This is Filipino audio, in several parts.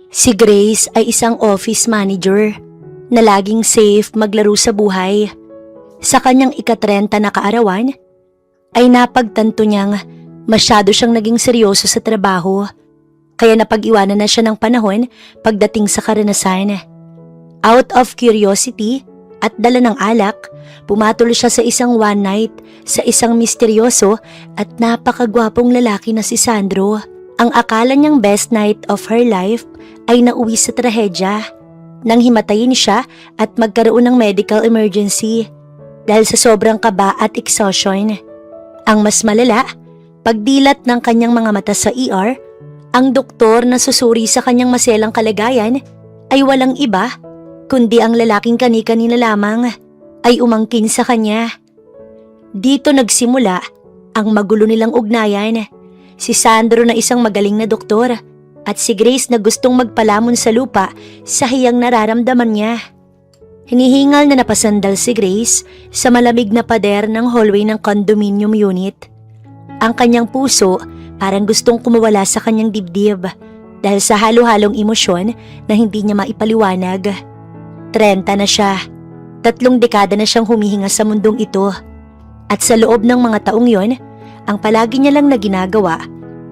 Si Grace ay isang office manager na laging safe maglaro sa buhay. Sa kanyang ika-30 na kaarawan, ay napagtanto niyang masyado siyang naging seryoso sa trabaho. Kaya napag-iwanan na siya ng panahon pagdating sa karanasan. Out of curiosity at dala ng alak, pumatol siya sa isang one night sa isang misteryoso at napakagwapong lalaki na si Sandro. Ang akala niyang best night of her life ay nauwi sa trahedya nang himatayin siya at magkaroon ng medical emergency dahil sa sobrang kaba at exhaustion. Ang mas malala, pagdilat ng kanyang mga mata sa ER, ang doktor na susuri sa kanyang maselang kalagayan ay walang iba kundi ang lalaking kani-kanina lamang ay umangkin sa kanya. Dito nagsimula ang magulo nilang ugnayan. Si Sandro na isang magaling na doktor at si Grace na gustong magpalamon sa lupa sa hiyang nararamdaman niya. Hinihingal na napasandal si Grace sa malamig na pader ng hallway ng condominium unit. Ang kanyang puso parang gustong kumawala sa kanyang dibdib dahil sa halo-halong emosyon na hindi niya maipaliwanag. 30 na siya. 3 dekada na siyang humihinga sa mundong ito. At sa loob ng mga taong yon, ang palagi niya lang na ginagawa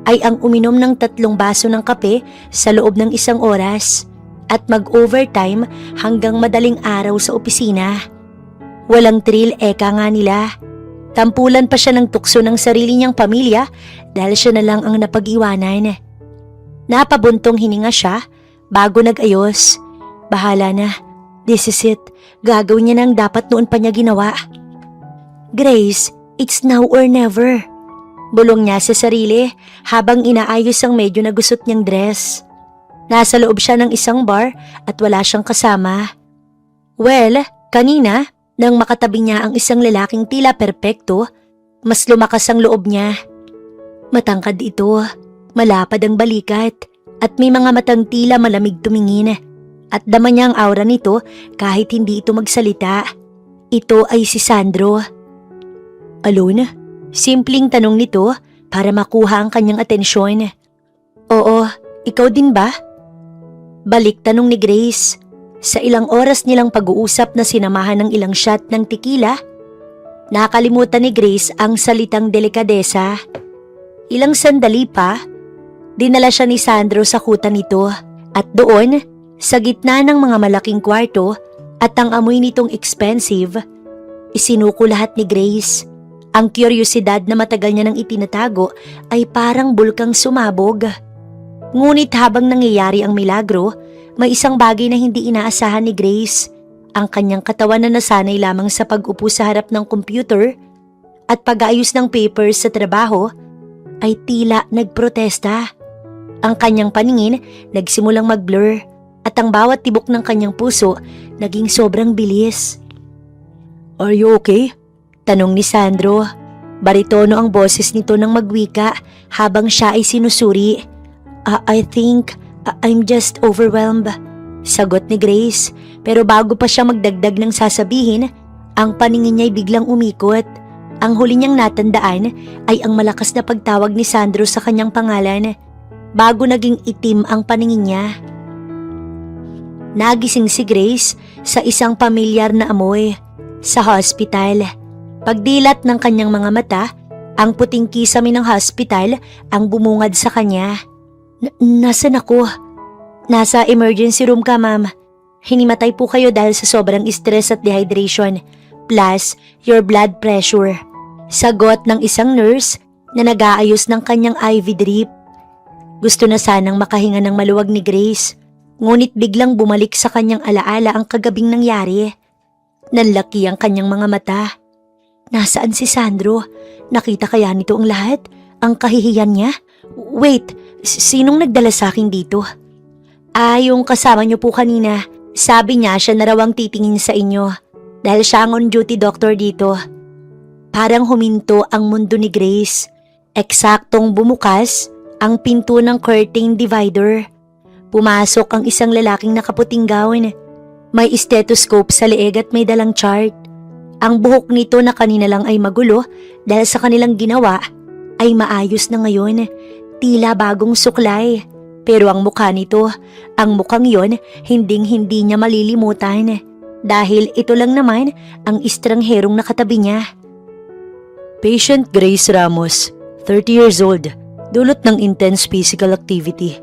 ay ang uminom ng 3 baso ng kape sa loob ng 1 oras at mag-overtime hanggang madaling araw sa opisina. Walang thrill eka nga nila. Tampulan pa siya ng tukso ng sarili niyang pamilya dahil siya na lang ang napag-iwanan. Napabuntong hininga siya bago nag-ayos. Bahala na. This is it. Gagawin niya na ang dapat noon pa niya ginawa. Grace, it's now or never. Bulong niya sa sarili habang inaayos ang medyo nagusot niyang dress. Nasa loob siya ng isang bar at wala siyang kasama. Well, kanina, nang makatabi niya ang isang lalaking tila perpekto, mas lumakas ang loob niya. Matangkad ito, malapad ang balikat, at may mga matang tila malamig tumingin. At dama niya ang aura nito kahit hindi ito magsalita. Ito ay si Sandro. Alone? Simpleng tanong nito para makuha ang kanyang atensyon. Oo, ikaw din ba? Balik tanong ni Grace. Sa ilang oras nilang pag-uusap na sinamahan ng ilang shot ng tequila, nakalimutan ni Grace ang salitang delikadesa. Ilang sandali pa, dinala siya ni Sandro sa kuta nito at doon, sa gitna ng mga malaking kwarto at ang amoy nitong expensive, isinuko lahat ni Grace. Ang kuryosidad na matagal niya nang itinatago ay parang bulkang sumabog. Ngunit habang nangyayari ang milagro, may isang bagay na hindi inaasahan ni Grace. Ang kanyang katawan na nasanay lamang sa pag-upo sa harap ng computer at pag-aayos ng papers sa trabaho ay tila nagprotesta. Ang kanyang paningin nagsimulang mag-blur at ang bawat tibok ng kanyang puso naging sobrang bilis. Are you okay? Tanong ni Sandro. Baritono ang boses nito nang magwika habang siya ay sinusuri. I think I'm just overwhelmed. Sagot ni Grace, pero bago pa siya magdagdag ng sasabihin, ang paningin niya ay biglang umikot. Ang huli niyang natandaan ay ang malakas na pagtawag ni Sandro sa kanyang pangalan. Bago naging itim ang paningin niya. Nagising si Grace sa isang pamilyar na amoy sa hospital. Pagdilat ng kanyang mga mata, ang puting kisame ng hospital ang bumungad sa kanya. Nasaan ako? Nasa emergency room ka, ma'am. Hinimatay po kayo dahil sa sobrang stress at dehydration, plus your blood pressure. Sagot ng isang nurse na nag-aayos ng kanyang IV drip. Gusto na sanang makahinga ng maluwag ni Grace, ngunit biglang bumalik sa kanyang alaala ang kagabing nangyari. Nanlaki ang kanyang mga mata. Nasaan si Sandro? Nakita kaya nito ang lahat? Ang kahihiyan niya? Wait, sinong nagdala sa akin dito? Yung kasama niyo po kanina. Sabi niya siya na raw ang titingin sa inyo dahil siya ang on-duty doctor dito. Parang huminto ang mundo ni Grace. Eksaktong bumukas ang pinto ng curtain divider. Pumasok ang isang lalaking nakaputing gown. May stethoscope sa leeg at may dalang chart. Ang buhok nito na kanina lang ay magulo dahil sa kanilang ginawa ay maayos na ngayon, tila bagong suklay. Pero ang mukha nito, ang mukhang yon, hinding-hindi niya malilimutan. Dahil ito lang naman ang estrangherong nakatabi niya. Patient Grace Ramos, 30 years old, dulot ng intense physical activity.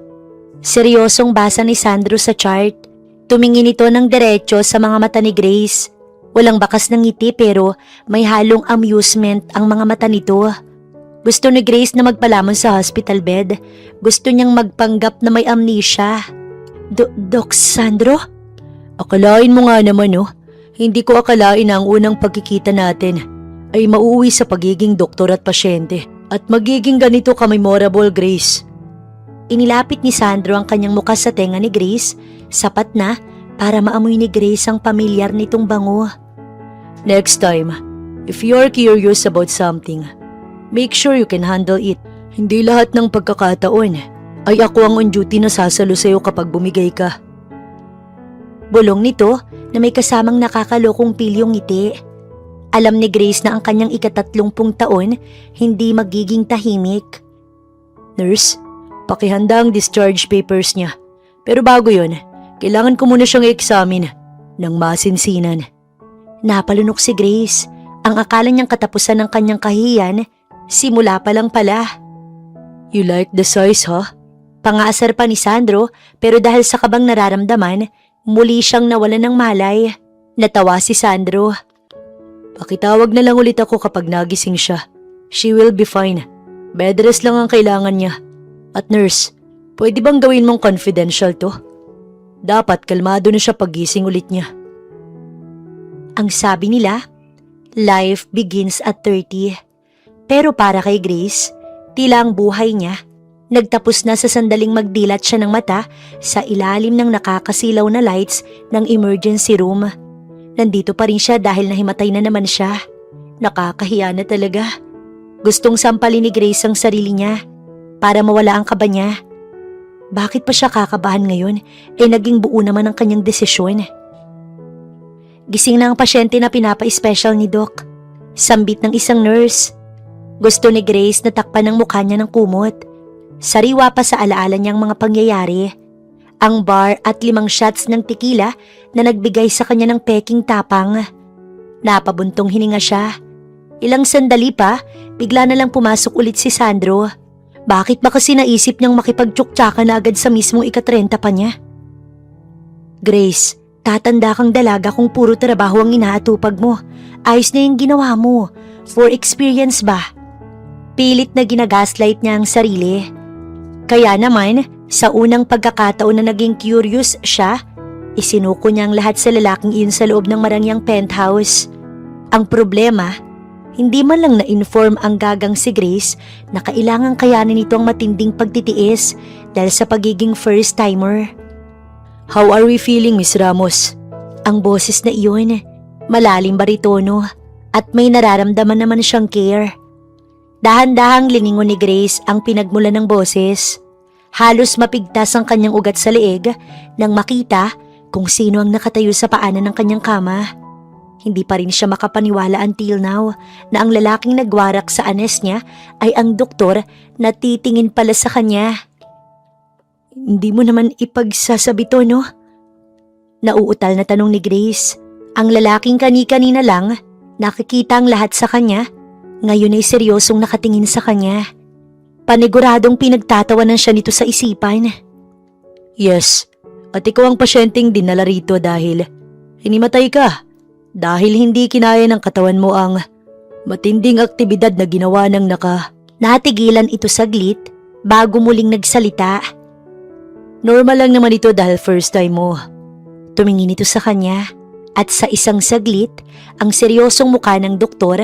Seryosong basa ni Sandro sa chart. Tumingin ito ng diretso sa mga mata ni Grace. Walang bakas ng ngiti pero may halong amusement ang mga mata nito. Gusto ni Grace na magpalamon sa hospital bed. Gusto niyang magpanggap na may amnesia. Doc Sandro? Akalain mo nga naman Hindi ko akalain na ang unang pagkikita natin ay mauuwi sa pagiging doktor at pasyente. At magiging ganito ka-memorable, Grace. Inilapit ni Sandro ang kanyang mukha sa tenga ni Grace, sapat na para maamoy ni Grace ang pamilyar nitong bango. Next time, if you're curious about something, make sure you can handle it. Hindi lahat ng pagkakataon ay ako ang on duty na sasalo sa'yo kapag bumigay ka. Bulong nito na may kasamang nakakalokong pilyong ngiti. Alam ni Grace na ang kanyang ika-30 taon hindi magiging tahimik. Nurse, pakihanda ang discharge papers niya. Pero bago yon, kailangan ko muna siyang i-examine ng masinsinan. Napalunok si Grace. Ang akala niyang katapusan ng kanyang kahihiyan, simula pa lang pala. You like the size, huh? Pangaasar pa ni Sandro pero dahil sa kabang nararamdaman, muli siyang nawalan ng malay. Natawa si Sandro. Pakitawag na lang ulit ako kapag nagising siya. She will be fine. Bed rest lang ang kailangan niya. At nurse, pwede bang gawin mong confidential to? Dapat kalmado na siya paggising ulit niya. Ang sabi nila, life begins at 30. Pero para kay Grace, tila ang buhay niya nagtapos na sa sandaling magdilat siya ng mata sa ilalim ng nakakasilaw na lights ng emergency room. Nandito pa rin siya dahil nahimatay na naman siya. Nakakahiya na talaga. Gustong sampalin ni Grace ang sarili niya para mawala ang kaba niya. Bakit pa siya kakabahan ngayon? Naging buo naman ang kanyang desisyon. Gising na ang pasyente na pinapa-special ni Doc. Sambit ng isang nurse. Gusto ni Grace na takpan ang mukha niya ng kumot. Sariwa pa sa alaala niyang mga pangyayari. Ang bar at 5 shots ng tequila na nagbigay sa kanya ng peking tapang. Napabuntong hininga siya. Ilang sandali pa, bigla na lang pumasok ulit si Sandro. Bakit ba kasi naisip niyang makipagtsuktsakan na agad sa mismong ika-30 pa niya? Grace, tatanda kang dalaga kung puro trabaho ang inaatupag mo. Ayos na yung ginawa mo. For experience ba? Pilit na ginagaslight niya ang sarili. Kaya naman, sa unang pagkakataon na naging curious siya, isinuko niya ang lahat sa lalaking iyon sa loob ng marangyang penthouse. Ang problema, hindi man lang na-inform ang gagang si Grace na kailangang kayanin nito ang matinding pagtitiis dahil sa pagiging first-timer. How are we feeling, Miss Ramos? Ang boses na iyon, malalim baritono at may nararamdaman naman siyang care. Dahan-dahang liningon ni Grace ang pinagmulan ng boses. Halos mapigtas ang kanyang ugat sa leeg nang makita kung sino ang nakatayo sa paanan ng kanyang kama. Hindi pa rin siya makapaniwala until now na ang lalaking nagwarak sa anes niya ay ang doktor na titingin pala sa kanya. Hindi mo naman ipagsasabi to, no? Nauutal na tanong ni Grace. Ang lalaking kani-kanina lang, nakikita ang lahat sa kanya, ngayon ay seryosong nakatingin sa kanya. Paniguradong pinagtatawanan siya nito sa isipan. Yes, at ikaw ang pasyenteng dinala rito dahil hinimatay ka. Dahil hindi kinaya ng katawan mo ang matinding aktibidad na ginawa ng Natigilan ito saglit bago muling nagsalita. Normal lang naman ito dahil first time mo. Tumingin ito sa kanya at sa isang saglit, ang seryosong mukha ng doktor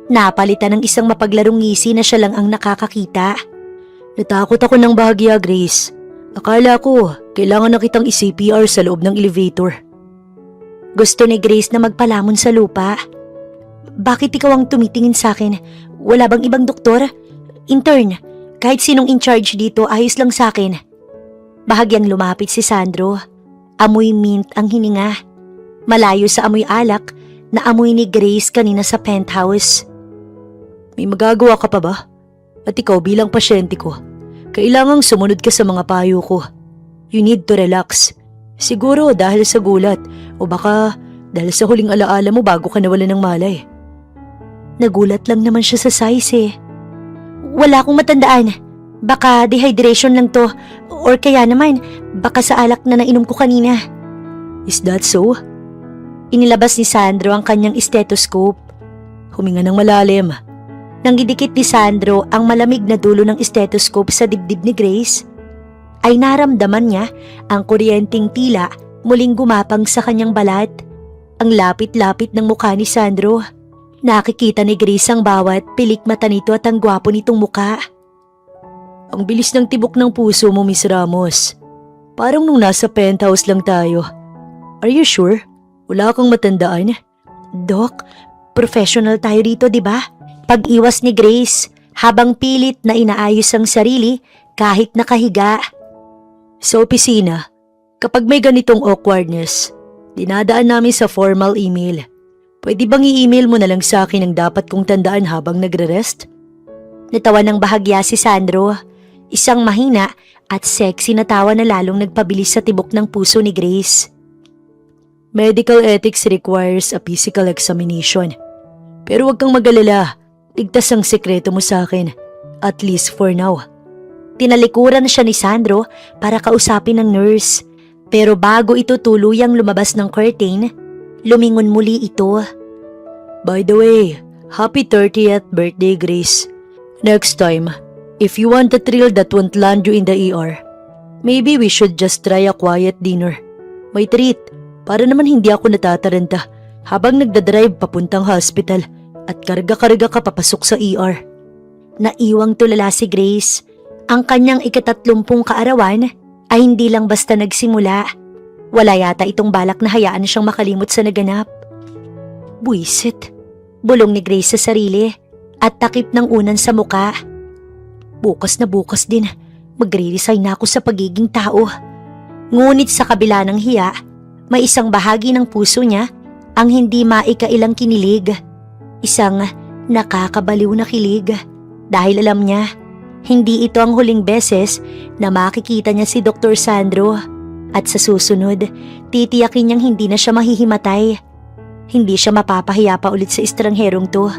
napalitan ng isang mapaglarong ngisi na siya lang ang nakakakita. Natakot ako ng bahagya, Grace. Akala ko, kailangan na kitang i-CPR sa loob ng elevator. Gusto ni Grace na magpalamon sa lupa. Bakit ikaw ang tumitingin sa akin? Wala bang ibang doktor? Intern, kahit sinong in charge dito, ayos lang sa akin. Bahagyang lumapit si Sandro. Amoy mint ang hininga. Malayo sa amoy alak na amoy ni Grace kanina sa penthouse. May magagawa ka pa ba? At ikaw bilang pasyente ko, Kailangang sumunod ka sa mga payo ko. You need to relax. Siguro dahil sa gulat o baka dahil sa huling alaala mo bago ka nawalan ng malay. Nagulat lang naman siya sa size eh. Wala akong matandaan. Baka dehydration lang to or kaya naman baka sa alak na nainom ko kanina. Is that so? Inilabas ni Sandro ang kanyang stethoscope. Huminga ng malalim. Nang idikit ni Sandro ang malamig na dulo ng stethoscope sa dibdib ni Grace, ay naramdaman niya ang kuryenteng tila muling gumapang sa kanyang balat. Ang lapit-lapit ng mukha ni Sandro. Nakikita ni Grace ang bawat pilik mata nito at ang gwapo nitong mukha. Ang bilis ng tibok ng puso mo, Miss Ramos. Parang nung nasa penthouse lang tayo. Are you sure? Wala kang matandaan? Doc, professional tayo rito, di ba? Pag-iwas ni Grace habang pilit na inaayos ang sarili kahit nakahiga. Sa opisina, kapag may ganitong awkwardness, dinadaan namin sa formal email. Pwede bang i-email mo na lang sa akin ang dapat kong tandaan habang nagre-rest? Natawa ng bahagya si Sandro. Isang mahina at sexy na tawa na lalong nagpabilis sa tibok ng puso ni Grace. Medical ethics requires a physical examination. Pero huwag kang mag-alala. Ligtas ang sekreto mo sa akin. At least for now. Tinalikuran siya ni Sandro para kausapin ng nurse. Pero bago ito tuluyang lumabas ng curtain, lumingon muli ito. By the way, happy 30th birthday, Grace. Next time, if you want a thrill that won't land you in the ER, maybe we should just try a quiet dinner. May treat, para naman hindi ako natataranta habang nagdadrive papuntang hospital at karga-karga ka papasok sa ER. Naiwang tulala si Grace. Ang kanyang ika-30 kaarawan ay hindi lang basta nagsimula. Wala yata itong balak na hayaan siyang makalimot sa naganap. Buisit, bulong ni Grace sa sarili at takip ng unan sa muka. Bukas na bukas din, magre-resign na ako sa pagiging tao. Ngunit sa kabila ng hiya, may isang bahagi ng puso niya ang hindi maikailang kinilig. Isang nakakabaliw na kilig dahil alam niya, hindi ito ang huling beses na makikita niya si Dr. Sandro at sa susunod, titiyakin niyang hindi na siya mahihimatay. Hindi siya mapapahiya pa ulit sa estrangherong to.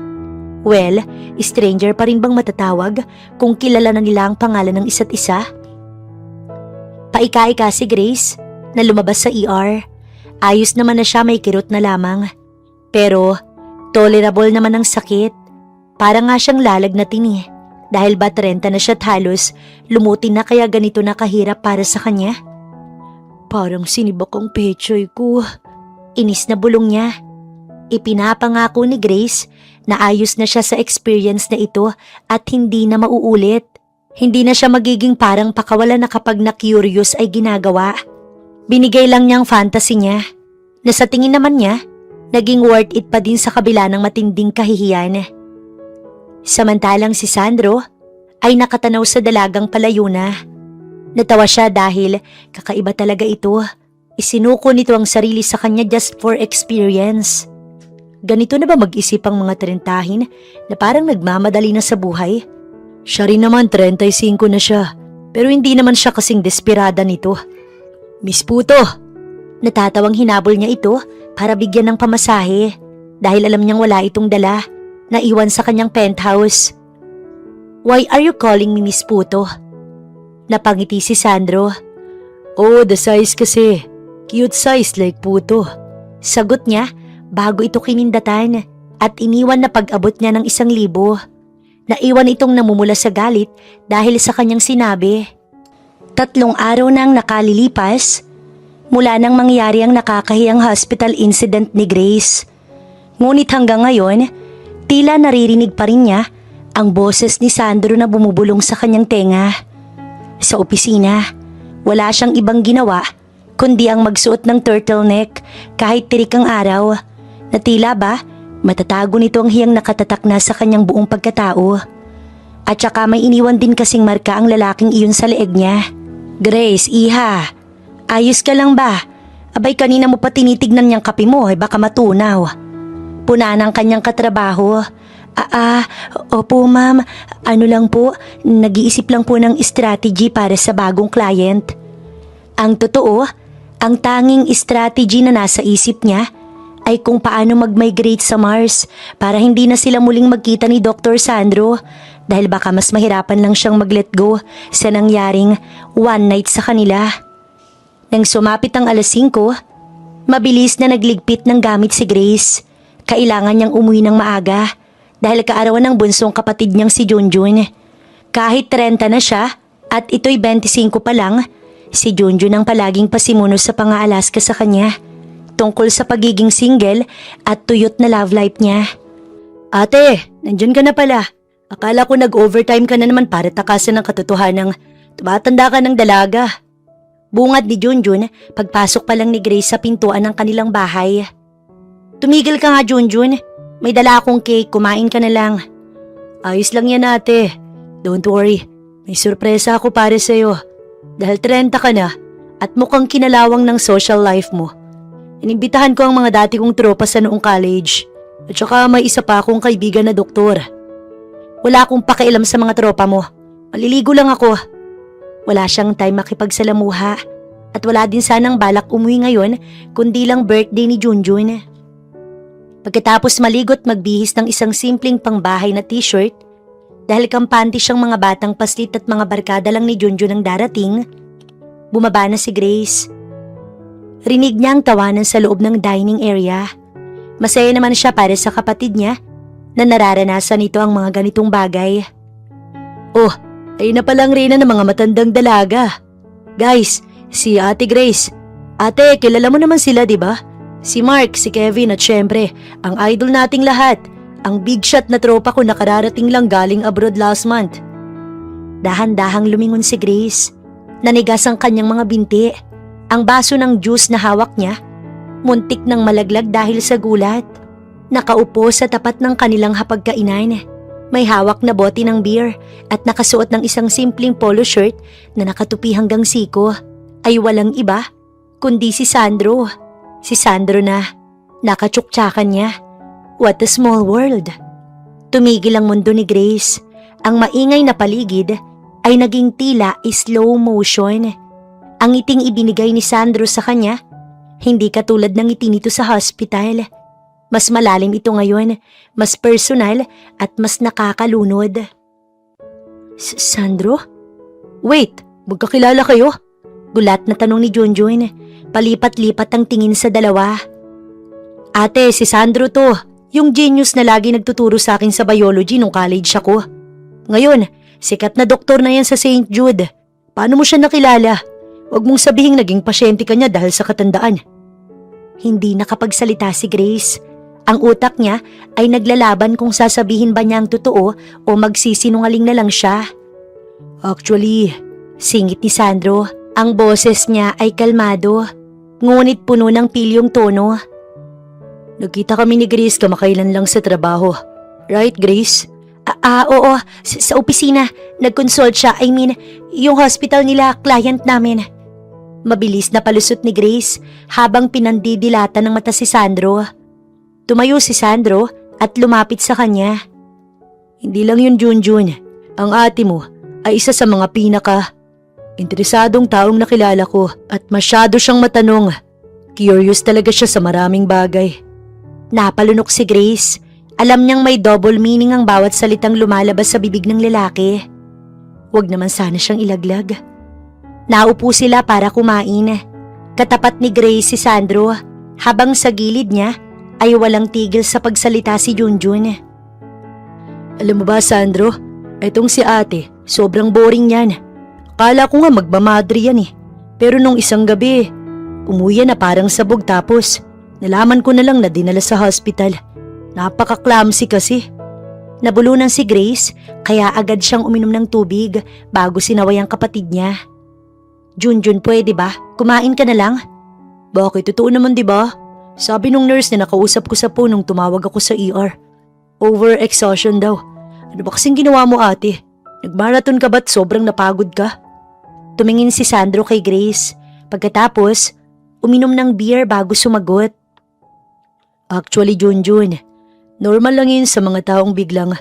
Well, stranger pa rin bang matatawag kung kilala na nila ang pangalan ng isa't isa? Paika-ika si Grace na lumabas sa ER. Ayos naman na siya, may kirot na lamang. Pero tolerable naman ang sakit. Para nga siyang lalagnatin eh. Dahil ba 30 na siya at halos lumutin na kaya ganito na kahirap para sa kanya? Parang sinibak ang pechay ko. Inis na bulong niya. Ipinapangako ni Grace na ayos na siya sa experience na ito at hindi na mauulit. Hindi na siya magiging parang pakawala na kapag na-curious ay ginagawa. Binigay lang niyang fantasy niya na sa tingin naman niya, naging worth it pa din sa kabila ng matinding kahihiyan. Samantalang si Sandro ay nakatanaw sa dalagang palayo na. Natawa siya dahil kakaiba talaga ito. Isinuko nito ang sarili sa kanya just for experience. Ganito na ba mag-isip ang mga trentahin na parang nagmamadali na sa buhay? Siya rin naman 35 na siya, pero hindi naman siya kasing desperada nito. Miss Puto! Natatawang hinabol niya ito para bigyan ng pamasahe dahil alam niyang wala itong dala na iwan sa kanyang penthouse. Why are you calling me Miss Puto? Napangiti si Sandro. Oh, the size kasi. Cute size like Puto. Sagot niya bago ito kinindatan at iniwan na pag-abot niya ng 1,000. Naiwan itong namumula sa galit dahil sa kanyang sinabi. 3 araw nang nakalilipas mula nang mangyari ang nakakahiyang hospital incident ni Grace. Ngunit hanggang ngayon, tila naririnig pa rin niya ang boses ni Sandro na bumubulong sa kanyang tenga. Sa opisina, wala siyang ibang ginawa kundi ang magsuot ng turtleneck kahit tirik ang araw na tila ba matatago nito ang hiyang nakatatak na sa kanyang buong pagkatao. At saka may iniwan din kasing marka ang lalaking iyon sa leeg niya. Grace, iha, ayos ka lang ba? Abay kanina mo pa tinitignan niyang kape mo, baka matunaw. Puna ng kanyang katrabaho Opo ma'am. Ano lang po, nag-iisip lang po ng strategy para sa bagong client. Ang totoo, ang tanging strategy na nasa isip niya ay kung paano mag-migrate sa Mars para hindi na sila muling magkita ni Dr. Sandro dahil baka mas mahirapan lang siyang mag-let go sa nangyaring one night sa kanila. Nang sumapit ang alas 5, mabilis na nagligpit ng gamit si Grace. Kailangan niyang umuwi ng maaga dahil kaarawan ng bunsong kapatid niyang si Junjun. Kahit 30 na siya at ito'y 25 pa lang, si Junjun ang palaging pasimuno sa pang-aalaska sa kanya tungkol sa pagiging single at tuyot na love life niya. Ate, nandyan ka na pala. Akala ko nag-overtime ka na naman para takasan ng katotohanang tumatanda ka ng dalaga. Bungad ni Junjun pagpasok pa lang ni Grace sa pintuan ng kanilang bahay. Tumigil ka nga Junjun, may dala akong cake, kumain ka na lang. Ayos lang yan ate, don't worry, may sorpresa ako para sa'yo. Dahil 30 ka na at mukhang kinalawang ng social life mo. Inimbitahan ko ang mga dati kong tropa sa noong college at saka may isa pa akong kaibigan na doktor. Wala akong pakialam sa mga tropa mo, maliligo lang ako. Wala siyang time makipagsalamuha at wala din sanang balak umuwi ngayon kundi lang birthday ni Junjun. Pagkatapos maligot magbihis ng isang simpleng pangbahay na t-shirt dahil kampante siyang mga batang paslit at mga barkada lang ni Junjun ang darating, bumaba na si Grace. Rinig niya ang tawanan sa loob ng dining area. Masaya naman siya para sa kapatid niya na nararanasan nito ang mga ganitong bagay. Oh, ayun na palang reyna ng mga matandang dalaga. Guys, si Ate Grace. Ate, kilala mo naman sila, di ba? Si Mark, si Kevin at syempre, ang idol nating lahat. Ang big shot na tropa ko na kararating lang galing abroad last month. Dahan-dahang lumingon si Grace. Nanigas ang kanyang mga binti. Ang baso ng juice na hawak niya, muntik nang malaglag dahil sa gulat. Nakaupo sa tapat ng kanilang hapagkainan. May hawak na bote ng beer at nakasuot ng isang simpleng polo shirt na nakatupi hanggang siko. Ay walang iba, kundi si Sandro. Si Sandro na nakatsuktsakan niya. What a small world. Tumigil ang mundo ni Grace. Ang maingay na paligid ay naging tila slow motion. Ang ngiting ibinigay ni Sandro sa kanya, hindi katulad ng ngiti nito sa hospital. Mas malalim ito ngayon, mas personal at mas nakakalunod. Sandro? Wait, magkakilala kayo? Gulat na tanong ni Junjun. Palipat-lipat ang tingin sa dalawa. Ate, si Sandro to. Yung genius na lagi nagtuturo sa akin sa biology nung college ako. Ngayon, sikat na doktor na yan sa St. Jude. Paano mo siya nakilala? Huwag mong sabihing naging pasyente ka niya dahil sa katandaan. Hindi nakapagsalita si Grace. Ang utak niya ay naglalaban kung sasabihin ba niya ang totoo o magsisinungaling na lang siya. Actually, singit ni Sandro. Ang boses niya ay kalmado, ngunit puno ng pilyong tono. Nagkita kami ni Grace kamakailan lang sa trabaho. Right, Grace? Oo, sa opisina. Nag-consult siya, yung hospital nila, client namin. Mabilis na palusot ni Grace habang pinandidilata ng mata si Sandro. Tumayo si Sandro at lumapit sa kanya. Hindi lang yun, Junjun. Ang ate mo ay isa sa mga interesadong taong nakilala ko at masyado siyang matanong. Curious talaga siya sa maraming bagay. Napalunok si Grace. Alam niyang may double meaning ang bawat salitang lumalabas sa bibig ng lalaki. Huwag naman sana siyang ilaglag. Naupo sila para kumain. Katapat ni Grace si Sandro habang sa gilid niya ay walang tigil sa pagsalita si Junjun. Alam mo ba Sandro, itong si ate, sobrang boring yan. Akala ko nga magmamadre yan Pero nung isang gabi, umuwi na parang sabog tapos nalaman ko na lang na dinala sa hospital. Napaka-clumsy kasi. Nabulunan si Grace kaya agad siyang uminom ng tubig bago sinaway ang kapatid niya. Junjun, pwede ba? Kumain ka na lang? Bakit? Totoo naman, di ba? Sabi nung nurse na nakausap ko sa phone nung tumawag ako sa ER. Over-exhaustion daw. Ano ba kasing ginawa mo ate? Nagmarathon ka ba't sobrang napagod ka? Tumingin si Sandro kay Grace. Pagkatapos, uminom ng beer bago sumagot. Actually, Junjun, Normal lang yun sa mga taong biglang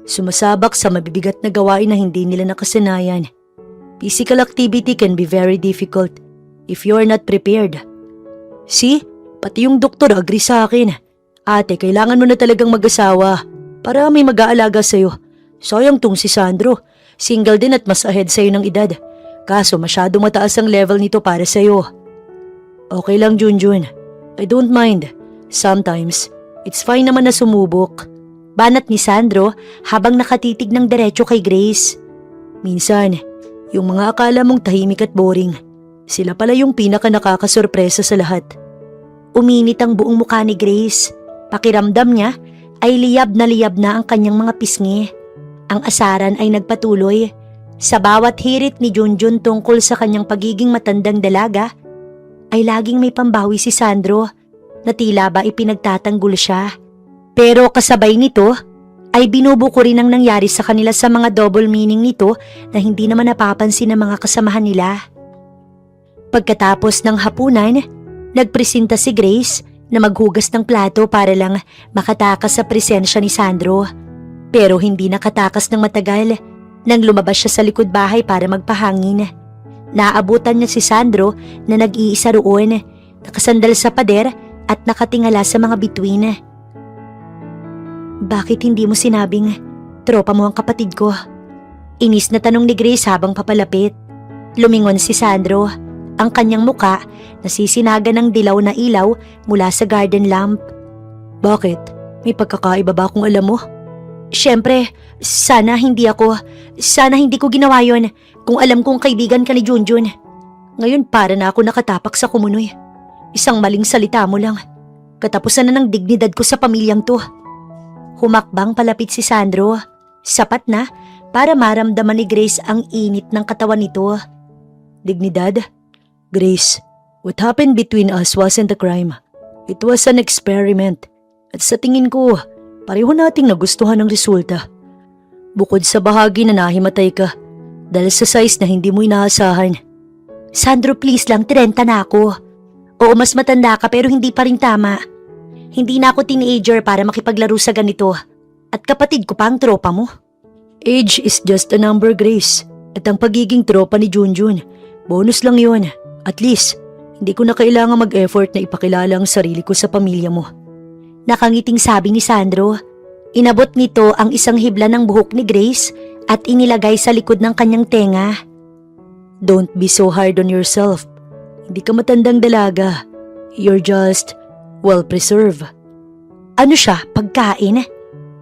sumasabak sa mabibigat na gawain na hindi nila nakasanayan. Physical activity can be very difficult if you are not prepared. See, pati yung doktor agree sa akin. Ate, kailangan mo na talagang mag-asawa para may mag-aalaga sa'yo. Sayang tong si Sandro. Single din at mas ahead sa'yo ng edad. Kaso masyadong mataas ang level nito para sa'yo. Okay lang, Junjun. I don't mind. Sometimes, it's fine naman na sumubok. Banat ni Sandro habang nakatitig ng diretso kay Grace. Minsan, yung mga akala mong tahimik at boring, sila pala yung pinaka nakakasurpresa sa lahat. Uminit ang buong mukha ni Grace. Pakiramdam niya ay liyab na ang kanyang mga pisngi. Ang asaran ay nagpatuloy. Sa bawat hirit ni Junjun tungkol sa kanyang pagiging matandang dalaga, ay laging may pambawi si Sandro na tila ba ipinagtatanggol siya. Pero kasabay nito ay binubuko rin ang nangyari sa kanila sa mga double meaning nito na hindi naman napapansin ng mga kasamahan nila. Pagkatapos ng hapunan, nagpresenta si Grace na maghugas ng plato para lang makatakas sa presensya ni Sandro. Pero hindi nakatakas ng matagal nang lumabas siya sa likod bahay para magpahangin. Naabutan niya si Sandro na nag-iisa roon, nakasandal sa pader at nakatingala sa mga bituin. Bakit hindi mo sinabing tropa mo ang kapatid ko? Inis na tanong ni Grace habang papalapit. Lumingon si Sandro, ang kanyang muka nasisinaga ng dilaw na ilaw mula sa garden lamp. Bakit? May pagkakaiba ba kung alam mo? Siyempre, sana hindi ko ginawa yon kung alam kong kaibigan ka ni Junjun. Ngayon para na ako nakatapak sa kumunoy. Isang maling salita mo lang. Katapusan na ng dignidad ko sa pamilyang to. Humakbang palapit si Sandro. Sapat na para maramdaman ni Grace ang init ng katawan nito. Dignidad? Grace, what happened between us wasn't a crime. It was an experiment. At sa tingin ko, pareho nating nagustuhan ang resulta. Bukod sa bahagi na nahimatay ka dahil sa size na hindi mo inaasahan. Sandro, please lang, 30 na ako. Oo, mas matanda ka pero hindi pa rin tama. Hindi na ako teenager para makipaglaro sa ganito. At kapatid ko pa ang tropa mo. Age is just a number, Grace. At ang pagiging tropa ni Junjun, bonus lang yun. At least, hindi ko na kailangan mag-effort na ipakilala ang sarili ko sa pamilya mo. Nakangiting sabi ni Sandro. Inabot nito ang isang hibla ng buhok ni Grace at inilagay sa likod ng kanyang tenga. Don't be so hard on yourself. Hindi ka matandang dalaga. You're just well-preserved. Ano siya, pagkain?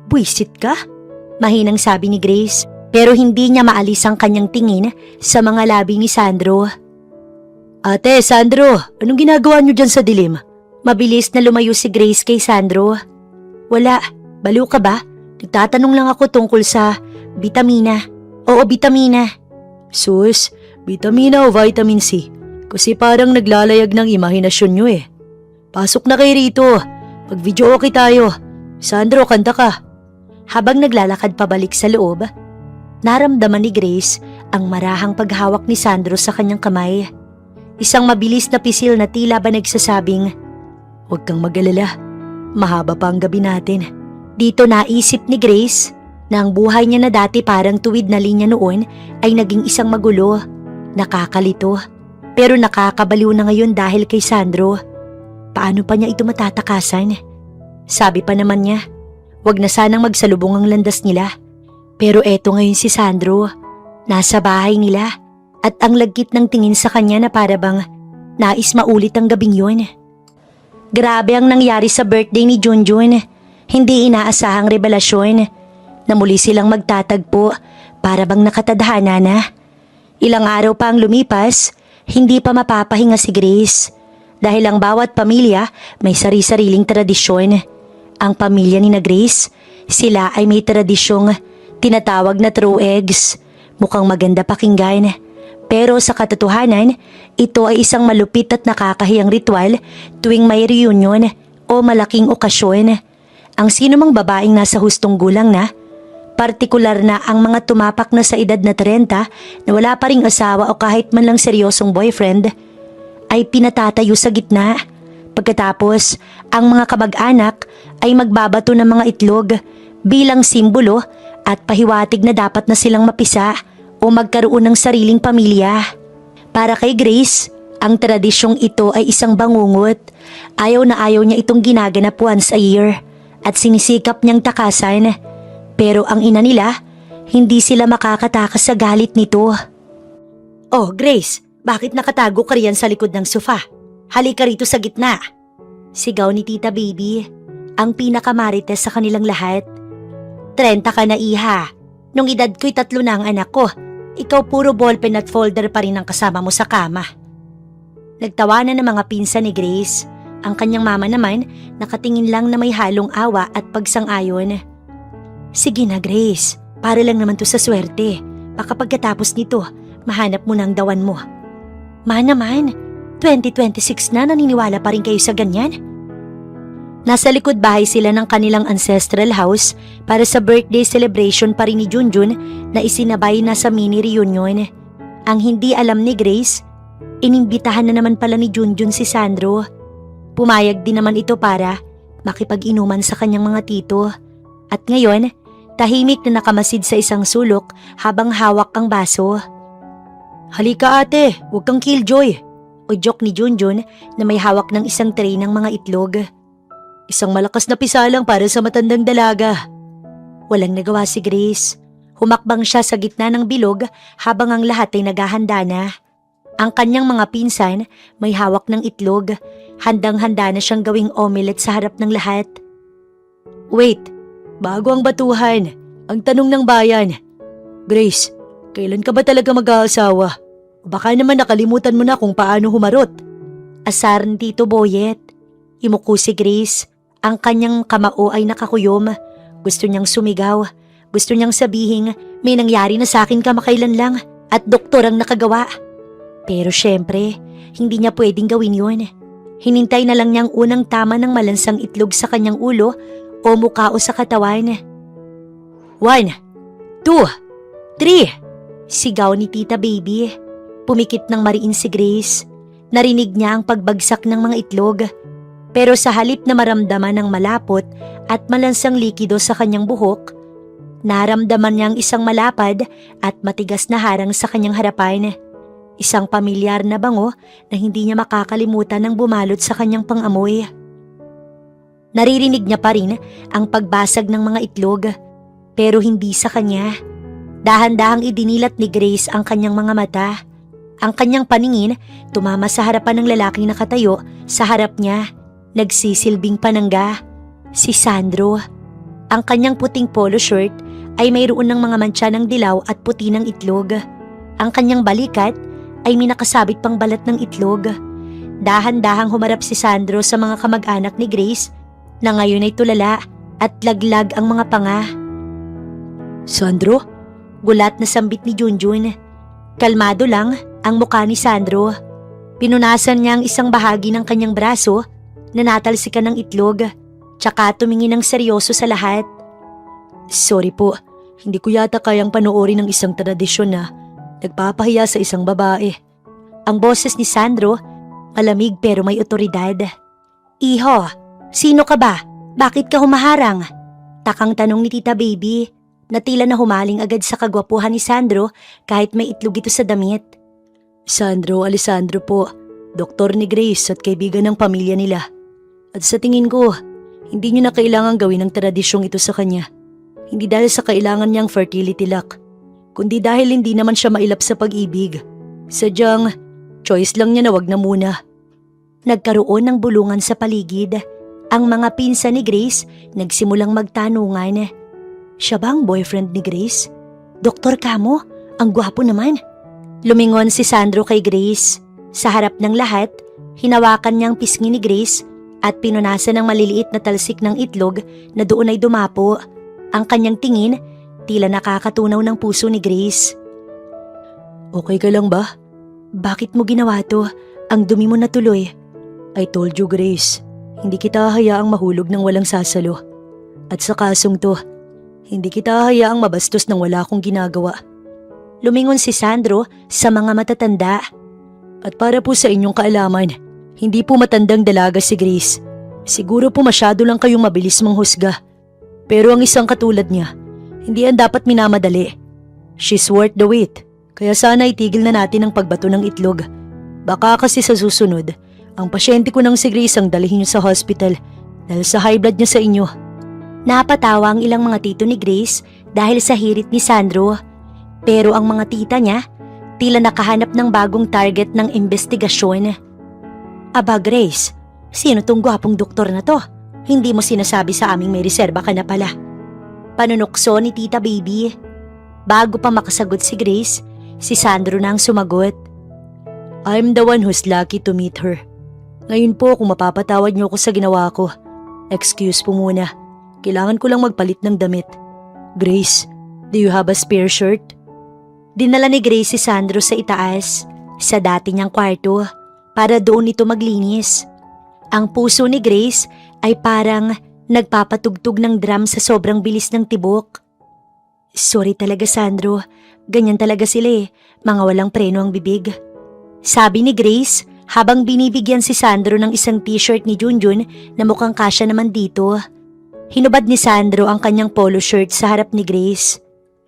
Buisit ka? Mahinang sabi ni Grace, pero hindi niya maalis ang kanyang tingin sa mga labi ni Sandro. Ate, Sandro, anong ginagawa niyo dyan sa dilim? Mabilis na lumayo si Grace kay Sandro. Wala, baliw ka ba? Nagtatanong lang ako tungkol sa vitamina. Oo, vitamina. Sus, vitamina o vitamin C? Kasi parang naglalayag ng imahinasyon niyo eh. Pasok na kayo rito. Mag-video okay tayo. Sandro, kanta ka. Habang naglalakad pabalik sa loob, naramdaman ni Grace ang marahang paghawak ni Sandro sa kanyang kamay. Isang mabilis na pisil na tila ba nagsasabing, "Huwag kang mag-alala, mahaba pa ang gabi natin." Dito naisip ni Grace na ang buhay niya na dati parang tuwid na linya noon ay naging isang magulo, nakakalito, pero nakakabaliw na ngayon dahil kay Sandro. Paano pa niya ito matatakasan? Sabi pa naman niya, wag na sanang magsalubong ang landas nila. Pero eto ngayon si Sandro, nasa bahay nila at ang lagkit ng tingin sa kanya na para bang nais maulit ang gabing yun. Grabe ang nangyari sa birthday ni Junjun. Hindi inaasahang revelasyon na muli silang magtatagpo para bang nakatadhana na. Ilang araw pa ang lumipas, hindi pa mapapahinga si Grace. Dahil ang bawat pamilya may sari-sariling tradisyon. Ang pamilya ni na Grace, sila ay may tradisyong tinatawag na throw eggs. Mukhang maganda pakinggan. Pero sa katotohanan, ito ay isang malupit at nakakahiyang ritual tuwing may reunion o malaking okasyon. Ang sinumang babaeng nasa hustong gulang na, partikular na ang mga tumapak na sa edad na 30 na wala pa ring asawa o kahit man lang seryosong boyfriend, ay pinatatayo sa gitna. Pagkatapos, ang mga kamag-anak ay magbabato ng mga itlog bilang simbolo at pahiwatig na dapat na silang mapisa o magkaroon ng sariling pamilya. Para kay Grace, ang tradisyong ito ay isang bangungot. Ayaw na ayaw niya itong ginaganap once a year at sinisikap niyang takasan. Pero ang ina nila, hindi sila makakatakas sa galit nito. Oh, Grace, bakit nakatago ka riyan sa likod ng sofa? Halika rito sa gitna. Sigaw ni Tita Baby, ang pinakamarites sa kanilang lahat. 30 ka na, iha. Nung edad ko'y 3 na ang anak ko. Ikaw puro ballpen at folder pa rin ang kasama mo sa kama. Nagtawanan ng mga pinsan ni Grace. Ang kanyang mama naman nakatingin lang na may halong awa at pagsang-ayon. Sige na, Grace, para lang naman to sa swerte. Baka pagkatapos nito, mahanap mo ng dawan mo. Ma naman, 2026 na, naniniwala pa rin kayo sa ganyan? Nasa likod bahay sila ng kanilang ancestral house para sa birthday celebration pa rin ni Junjun na isinabay na sa mini reunion. Ang hindi alam ni Grace, inimbitahan na naman pala ni Junjun si Sandro. Pumayag din naman ito para makipag-inuman sa kanyang mga tito. At ngayon, tahimik na nakamasid sa isang sulok habang hawak ang baso. Halika ate, huwag kang killjoy. O joke ni Junjun na may hawak ng isang tray ng mga itlog. Isang malakas na pisalang para sa matandang dalaga. Walang nagawa si Grace. Humakbang siya sa gitna ng bilog habang ang lahat ay naghahanda na. Ang kanyang mga pinsan may hawak ng itlog. Handang-handa na siyang gawing omelette sa harap ng lahat. Wait, bago ang batuhan, ang tanong ng bayan. Grace, kailan ka ba talaga mag-aasawa? Baka naman nakalimutan mo na kung paano humarot. Asar ni Tito Boyet. Imuko si Grace. Ang kanyang kamao ay nakakuyom. Gusto niyang sumigaw. Gusto niyang sabihin, may nangyari na sa akin kamakailan lang at doktor ang nakagawa. Pero syempre, hindi niya pwedeng gawin yun. Hinintay na lang niyang unang tama ng malansang itlog sa kanyang ulo o mukha o sa katawan. 1, 2, 3, sigaw ni Tita Baby. Pumikit ng mariin si Grace. Narinig niya ang pagbagsak ng mga itlog. Pero sa halip na maramdaman ng malapot at malansang likido sa kanyang buhok, naramdaman niyang isang malapad at matigas na harang sa kanyang harapan. Isang pamilyar na bango na hindi niya makakalimutan ng bumalot sa kanyang pangamoy. Naririnig niya pa rin ang pagbasag ng mga itlog, pero hindi sa kanya. Dahan-dahang idinilat ni Grace ang kanyang mga mata. Ang kanyang paningin tumama sa harapan ng lalaking nakatayo sa harap niya. Nagsisilbing panangga, si Sandro. Ang kanyang puting polo shirt ay mayroon ng mga mantsa ng dilaw at puti ng itlog. Ang kanyang balikat ay may nakasabit pang balat ng itlog. Dahan-dahang humarap si Sandro sa mga kamag-anak ni Grace na ngayon ay tulala at laglag ang mga panga. Sandro? Gulat na sambit ni Junjun. Kalmado lang ang mukha ni Sandro. Pinunasan niya ang isang bahagi ng kanyang braso na natalsikan ng itlog, tsaka tumingin ng seryoso sa lahat. Sorry po, hindi ko yata kayang panoorin ng isang tradisyon na nagpapahiya sa isang babae. Ang boses ni Sandro, malamig pero may otoridad. Iho, sino ka ba? Bakit ka humaharang? Takang tanong ni Tita Baby, na tila na humaling agad sa kagwapuhan ni Sandro kahit may itlog ito sa damit. Sandro Alessandro po, doktor ni Grace at kaibigan ng pamilya nila. At sa tingin ko, hindi niyo na kailangang gawin ang tradisyong ito sa kanya. Hindi dahil sa kailangan niyang fertility lock, kundi dahil hindi naman siya mailap sa pag-ibig. Sadyang, choice lang niya na wag na muna. Nagkaroon ng bulungan sa paligid. Ang mga pinsan ni Grace nagsimulang magtanungan. Siya ba ang boyfriend ni Grace? Doktor kamo, ang gwapo naman. Lumingon si Sandro kay Grace. Sa harap ng lahat, hinawakan niyang pisngi ni Grace at pinunasan ng maliliit na talsik ng itlog na doon ay dumapo. Ang kanyang tingin, tila nakakatunaw ng puso ni Grace. Okay ka lang ba? Bakit mo ginawa to? Ang dumi mo na tuloy. I told you, Grace, hindi kita hayaang mahulog ng walang sasalo. At sa kasong to, hindi kita hayaang mabastos ng wala akong ginagawa. Lumingon si Sandro sa mga matatanda. At para po sa inyong kaalaman, hindi po matandang dalaga si Grace. Siguro po masyado lang kayong mabilis manghusga. Pero ang isang katulad niya, hindi yan dapat minamadali. She's worth the wait. Kaya sana itigil na natin ang pagbato ng itlog. Baka kasi sa susunod, ang pasyente ko nang si Grace ang dalhin niyo sa hospital dahil sa high blood niya sa inyo. Napatawa ang ilang mga tito ni Grace dahil sa hirit ni Sandro. Pero ang mga tita niya, tila nakahanap ng bagong target ng investigasyon. Aba Grace, sino tong gwapong doktor na to? Hindi mo sinasabi sa aming may reserba ka na pala. Panunukso ni Tita Baby. Bago pa makasagot si Grace, si Sandro na ang sumagot. I'm the one who's lucky to meet her. Ngayon po kung mapapatawad niyo ako sa ginawa ko. Excuse po muna. Kailangan ko lang magpalit ng damit. Grace, do you have a spare shirt? Dinala ni Grace si Sandro sa itaas, sa dati niyang kwarto, para doon ito maglinis. Ang puso ni Grace ay parang nagpapatugtog ng drum sa sobrang bilis ng tibok. Sorry talaga Sandro, ganyan talaga sila mga walang preno ang bibig. Sabi ni Grace habang binibigyan si Sandro ng isang t-shirt ni Junjun na mukhang kasya naman dito. Hinubad ni Sandro ang kanyang polo shirt sa harap ni Grace.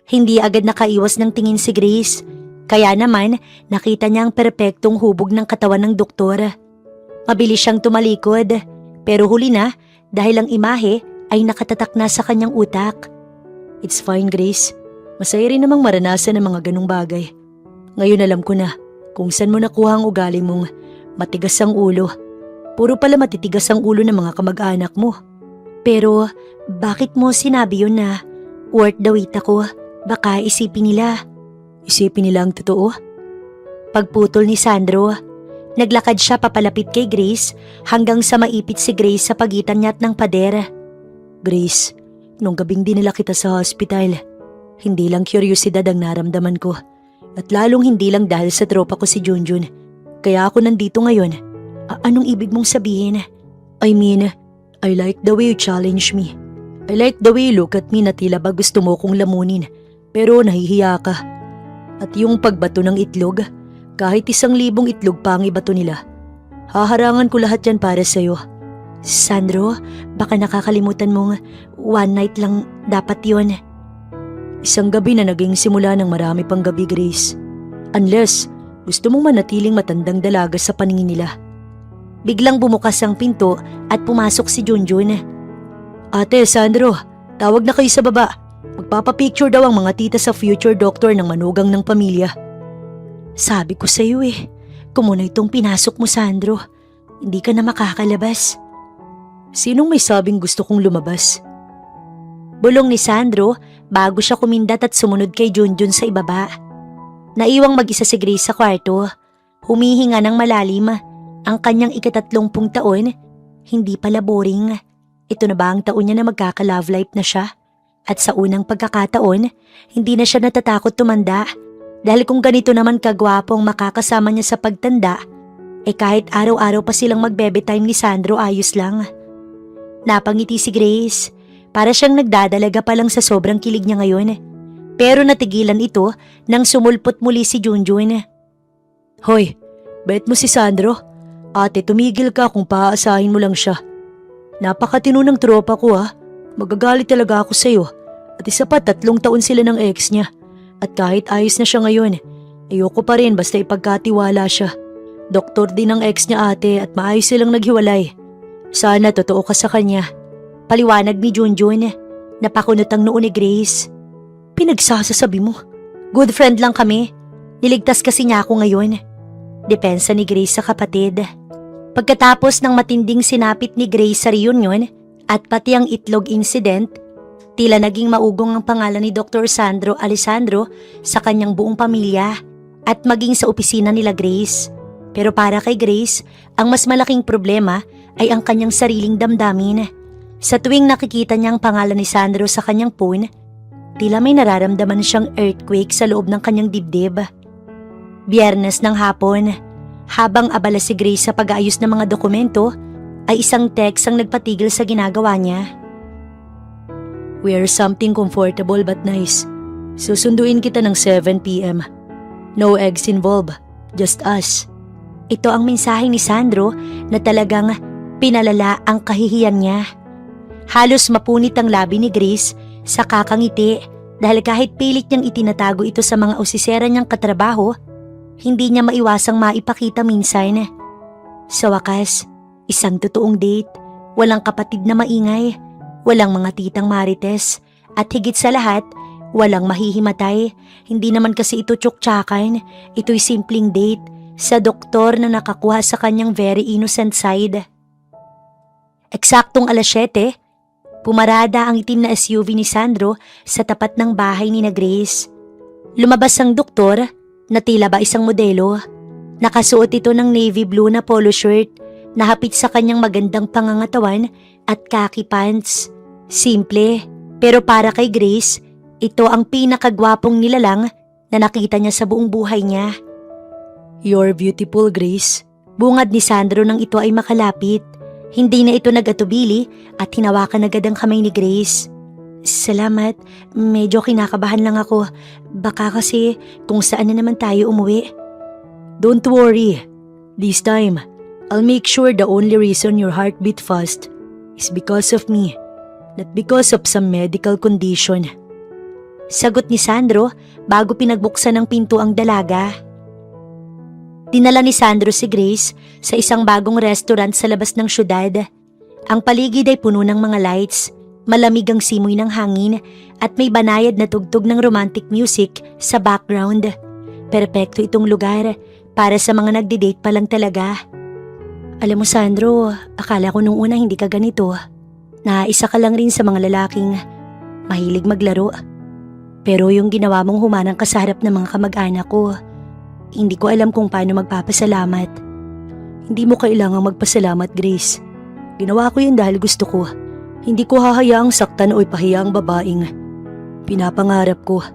Hindi agad nakaiwas ng tingin si Grace, kaya naman nakita niya ang perpektong hubog ng katawan ng doktor. Mabilis siyang tumalikod, pero huli na dahil ang imahe ay nakatatak na sa kanyang utak. It's fine Grace, masaya rin namang maranasan ng mga ganong bagay. Ngayon alam ko na kung saan mo nakuha ang ugali mong matigas ang ulo. Puro pala matitigas ang ulo ng mga kamag-anak mo. Pero bakit mo sinabi yun na worth the wait ako? Baka isipin nila. Isipin nila ang totoo? Pagputol ni Sandro, naglakad siya papalapit kay Grace hanggang sa maipit si Grace sa pagitan niya at ng pader. Grace, nung gabing dinala kita sa hospital, hindi lang kuryosidad ang naramdaman ko. At lalong hindi lang dahil sa tropa ko si Junjun. Kaya ako nandito ngayon. Anong ibig mong sabihin? I mean, I like the way you challenge me. I like the way you look at me na tila ba gusto mo kong lamunin. Pero nahihiya ka. At yung pagbato ng itlog, kahit 1,000 itlog pa ang ibato nila, haharangan ko lahat yan para sa'yo. Sandro, baka nakakalimutan mong one night lang dapat yon. Isang gabi na naging simula ng marami pang gabi, Grace. Unless gusto mong manatiling matandang dalaga sa paningin nila. Biglang bumukas ang pinto at pumasok si Junjun. Ate, Sandro, tawag na kayo sa baba. Magpapapicture daw ang mga tita sa future doctor ng manugang ng pamilya. Sabi ko sa'yo kung muna itong pinasok mo Sandro, hindi ka na makakalabas. Sinong may sabing gusto kong lumabas? Bulong ni Sandro bago siya kumindat at sumunod kay Junjun sa ibaba. Naiwang mag-isa si Grace sa kwarto, humihinga ng malalim. Ang kanyang 30 taon, hindi pala boring. Ito na ba ang taon niya na magkaka-love life na siya? At sa unang pagkakataon, hindi na siya natatakot tumanda dahil kung ganito naman kagwapong makakasama niya sa pagtanda, kahit araw-araw pa silang magbebe time ni Sandro ayos lang. Napangiti si Grace, para siyang nagdadalaga pa lang sa sobrang kilig niya ngayon. Pero natigilan ito nang sumulpot muli si Junjun. Hoy, bet mo si Sandro? Ate, tumigil ka kung paaasahin mo lang siya. Napakatino ng tropa ko Magagalit talaga ako sa'yo. At isa pa 3 taon sila ng ex niya. At kahit ayos na siya ngayon, ayoko pa rin basta ipagkatiwala siya. Doktor din ang ex niya ate at maayos silang naghiwalay. Sana totoo ka sa kanya. Paliwanag ni Junjun. Napakunot ang noo ni Grace. Pinagsasasabi mo. Good friend lang kami. Niligtas kasi niya ako ngayon. Depensa ni Grace sa kapatid. Pagkatapos ng matinding sinapit ni Grace sa reunion, at pati ang itlog incident, tila naging maugong ang pangalan ni Dr. Sandro Alessandro sa kanyang buong pamilya at maging sa opisina nila Grace. Pero para kay Grace, ang mas malaking problema ay ang kanyang sariling damdamin. Sa tuwing nakikita niya ang pangalan ni Sandro sa kanyang phone, tila may nararamdaman siyang earthquake sa loob ng kanyang dibdib. Biyernes ng hapon, habang abala si Grace sa pag-aayos ng mga dokumento, ay isang text ang nagpatigil sa ginagawa niya. Wear something comfortable but nice. Susunduin kita ng 7 p.m. No eggs involved, just us. Ito ang mensahe ni Sandro na talagang Pinalala ang kahihiyan niya. Halos mapunit ang labi ni Grace sa kakangiti dahil kahit pilit niyang itinatago ito sa mga osisera niyang katrabaho, hindi niya maiwasang maipakita minsan. Sa wakas, isang totoong date, walang kapatid na maingay, walang mga titang marites, at higit sa lahat, walang mahihimatay. Hindi naman kasi ito tsuktsakan, ito'y simpleng date sa doktor na nakakuha sa kanyang very innocent side. Eksaktong 7:00, pumarada ang itim na SUV ni Sandro sa tapat ng bahay ni na Grace. Lumabas ang doktor na tila ba isang modelo. Nakasuot ito ng navy blue na polo shirt na hapit sa kanyang magandang pangangatawan at khaki pants. Simple, pero para kay Grace, ito ang pinakagwapong nilalang na nakita niya sa buong buhay niya. "You're beautiful, Grace." Bungad ni Sandro nang ito ay makalapit. Hindi na ito nag-atubili at hinawakan agad ang kamay ni Grace. "Salamat, medyo kinakabahan lang ako. Baka kasi kung saan na naman tayo umuwi." "Don't worry. This time, I'll make sure the only reason your heart beat fast is because of me, not because of some medical condition." Sagot ni Sandro bago pinagbuksan ng pinto ang dalaga. Dinala ni Sandro si Grace sa isang bagong restaurant sa labas ng syudad. Ang paligid ay puno ng mga lights, malamig ang simoy ng hangin at may banayad na tugtog ng romantic music sa background. Perpekto itong lugar para sa mga nagdi-date pa lang talaga. Alam mo Sandro, akala ko nung una hindi ka ganito. Isa ka lang rin sa mga lalaking mahilig maglaro. Pero yung ginawa mong humanang ka sa harap ng mga kamag-anak ko, hindi ko alam kung paano magpapasalamat. Hindi mo kailangang magpasalamat, Grace. Ginawa ko yun dahil gusto ko. Hindi ko hahayaang saktan o ipahiya ang babaeng pinapangarap ko.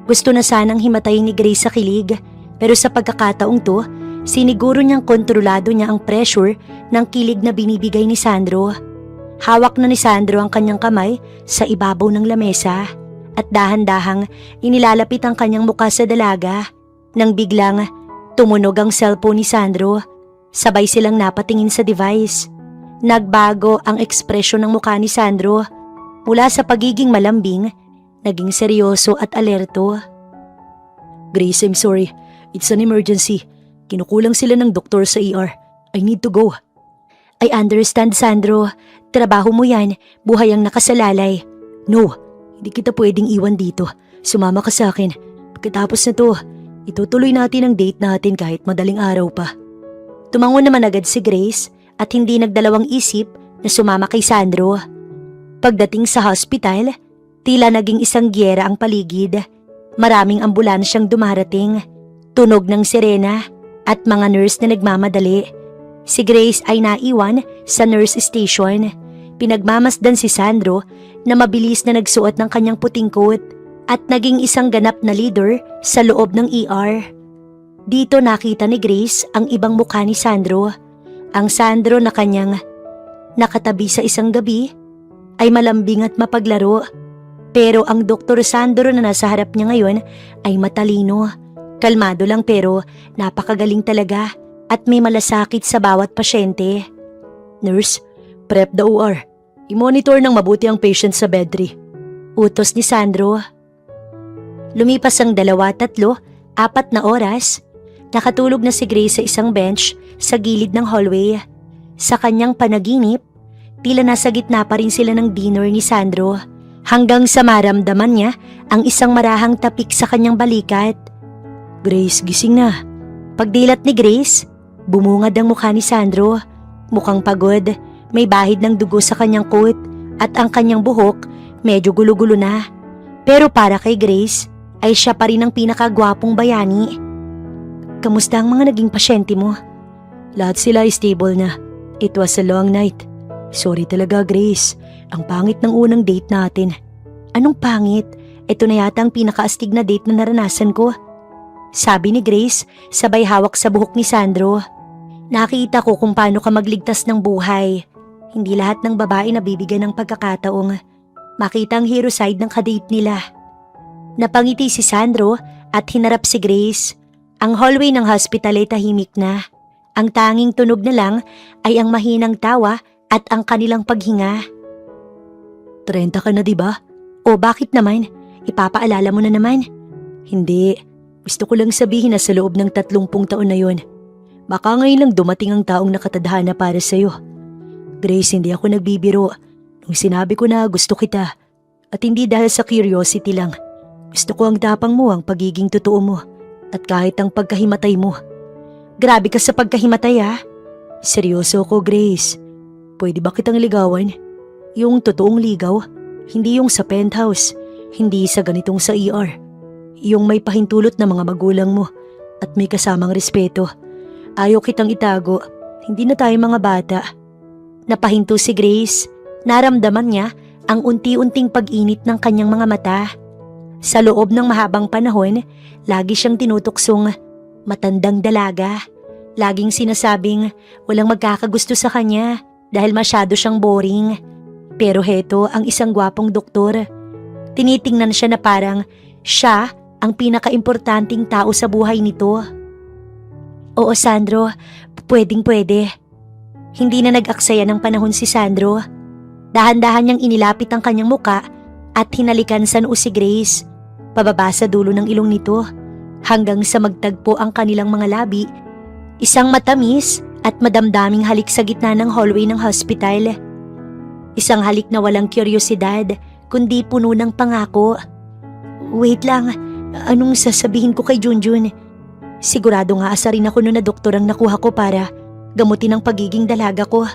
Gusto na sanang himatayin ni Grace sa kilig, pero sa pagkakataong to, siniguro niyang kontrolado niya ang pressure ng kilig na binibigay ni Sandro. Hawak na ni Sandro ang kanyang kamay sa ibabaw ng lamesa at dahan-dahang inilalapit ang kanyang muka sa dalaga. Nang biglang tumunog ang cellphone ni Sandro, sabay silang napatingin sa device. Nagbago ang ekspresyon ng mukha ni Sandro. Mula sa pagiging malambing, naging seryoso at alerto. "Grace, I'm sorry. It's an emergency. Kinukulang sila ng doktor sa ER. I need to go." "I understand, Sandro. Trabaho mo yan. Buhay ang nakasalalay." "No, hindi kita pwedeng iwan dito. Sumama ka sa akin. Pagkatapos na to, itutuloy natin ang date natin kahit madaling araw pa." Tumango naman agad si Grace at hindi nagdalawang isip na sumama kay Sandro. Pagdating sa hospital, tila naging isang giyera ang paligid. Maraming ambulansyang dumarating, tunog ng sirena at mga nurse na nagmamadali. Si Grace ay naiwan sa nurse station. Pinagmamasdan si Sandro na mabilis na nagsuot ng kanyang puting coat at naging isang ganap na leader sa loob ng ER. Dito nakita ni Grace ang ibang mukha ni Sandro. Ang Sandro na kanyang nakatabi sa isang gabi ay malambing at mapaglaro. Pero ang Dr. Sandro na nasa harap niya ngayon ay matalino. Kalmado lang pero napakagaling talaga at may malasakit sa bawat pasyente. "Nurse, prep the OR. I-monitor ng mabuti ang patient sa bedry." Utos ni Sandro. Lumipas ang 2, 3, 4 na oras. Nakatulog na si Grace sa isang bench sa gilid ng hallway. Sa kanyang panaginip, tila nasa gitna pa rin sila ng dinner ni Sandro. Hanggang sa maramdaman niya ang isang marahang tapik sa kanyang balikat. "Grace, gising na." Pagdilat ni Grace, bumungad ang mukha ni Sandro. Mukhang pagod, may bahid ng dugo sa kanyang coat at ang kanyang buhok medyo gulo-gulo na. Pero para kay Grace, ay siya pa rin ang pinakagwapong bayani. "Kamusta ang mga naging pasyente mo?" "Lahat sila ay stable na. It was a long night. Sorry talaga, Grace. Ang pangit ng unang date natin." "Anong pangit? Ito na yata ang pinakaastig na date na naranasan ko." Sabi ni Grace, sabay hawak sa buhok ni Sandro. "Nakita ko kung paano ka magligtas ng buhay. Hindi lahat ng babae nabibigyan ng pagkakataong makita ang hero side ng kadate nila." Napangiti si Sandro at hinarap si Grace. Ang hallway ng hospital ay tahimik na. Ang tanging tunog na lang ay ang mahinang tawa at ang kanilang paghinga. 30 ka na, diba? O bakit naman? Ipapaalala mo na naman. Hindi. Gusto ko lang sabihin na sa loob ng 30 taon na yon, baka ngayon lang dumating ang taong nakatadhana para sa'yo. Grace, hindi ako nagbibiro nung sinabi ko na gusto kita. At hindi dahil sa curiosity lang. Gusto ko ang tapang mo, ang pagiging totoo mo. At kahit ang pagkahimatay mo. Grabe ka sa pagkahimatay, ha? Seryoso ko, Grace. Pwede ba kitang ligawan? Yung totoong ligaw, hindi yung sa penthouse, hindi sa ganitong sa ER. Yung may pahintulot na mga magulang mo at may kasamang respeto. Ayaw kitang itago, hindi na tayo mga bata. Napahinto si Grace. Naramdaman niya ang unti-unting pag-init ng kanyang mga mata. Sa loob ng mahabang panahon, lagi siyang tinutuksong matandang dalaga. Laging sinasabing walang magkakagusto sa kanya dahil masyado siyang boring. Pero heto ang isang gwapong doktor. Tinitingnan siya na parang siya ang pinakaimportanting tao sa buhay nito. Oo, Sandro, pwedeng-pwede. Hindi na nag-aksaya ng panahon si Sandro. Dahan-dahan niyang inilapit ang kanyang muka at hinalikan sa noo si Grace. Pababa sa dulo ng ilong nito hanggang sa magtagpo ang kanilang mga labi. Isang matamis at madamdaming halik sa gitna ng hallway ng hospital. Isang halik na walang kuryosidad kundi puno ng pangako. Wait lang, anong sasabihin ko kay Junjun? Sigurado nga asarin ako noon na doktor ang nakuha ko para gamutin ang pagiging dalaga ko.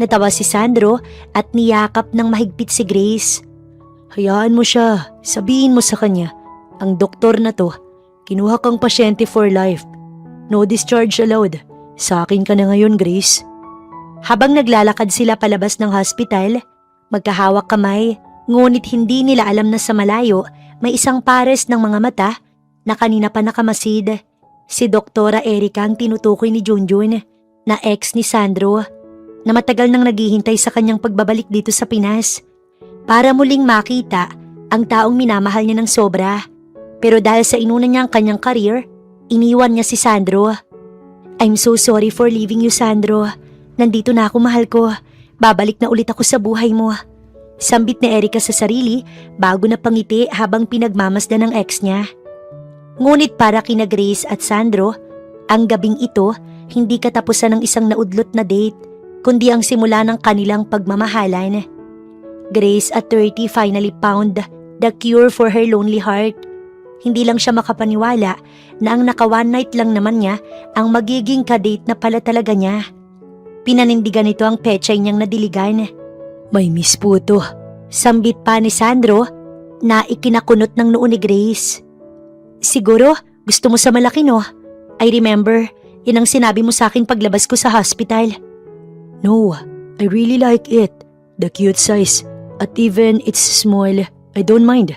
Natawa si Sandro at niyakap ng mahigpit si Grace. Hayaan mo siya, sabihin mo sa kanya, ang doktor na to, kinuha kang pasyente for life. No discharge allowed. Sa akin ka na ngayon, Grace. Habang naglalakad sila palabas ng hospital, magkahawak kamay, ngunit hindi nila alam na sa malayo may isang pares ng mga mata na kanina pa nakamasid. Si Doktora Erica ang tinutukoy ni Junjun na ex ni Sandro na matagal nang naghihintay sa kanyang pagbabalik dito sa Pinas para muling makita ang taong minamahal niya ng sobra. Pero dahil sa inuna niya ang kanyang career, iniwan niya si Sandro. I'm so sorry for leaving you, Sandro. Nandito na ako, mahal ko. Babalik na ulit ako sa buhay mo. Sambit ni Erica sa sarili bago na pangiti habang pinagmamasdan ng ex niya. Ngunit para kina Grace at Sandro, ang gabing ito hindi katapusan ng isang naudlot na date, kundi ang simula ng kanilang pagmamahalan. Grace at 30 finally found the cure for her lonely heart. Hindi lang siya makapaniwala na ang naka one night lang naman niya ang magiging kadate na pala talaga niya. Pinanindigan nito ang pechay niyang nadiligan. May miss po to. Sambit pa ni Sandro na ikinakunot ng noo ni Grace. Siguro gusto mo sa malaki, no? I remember, yun ang sinabi mo sa akin paglabas ko sa hospital. No, I really like it. The cute size. At even it's small, I don't mind.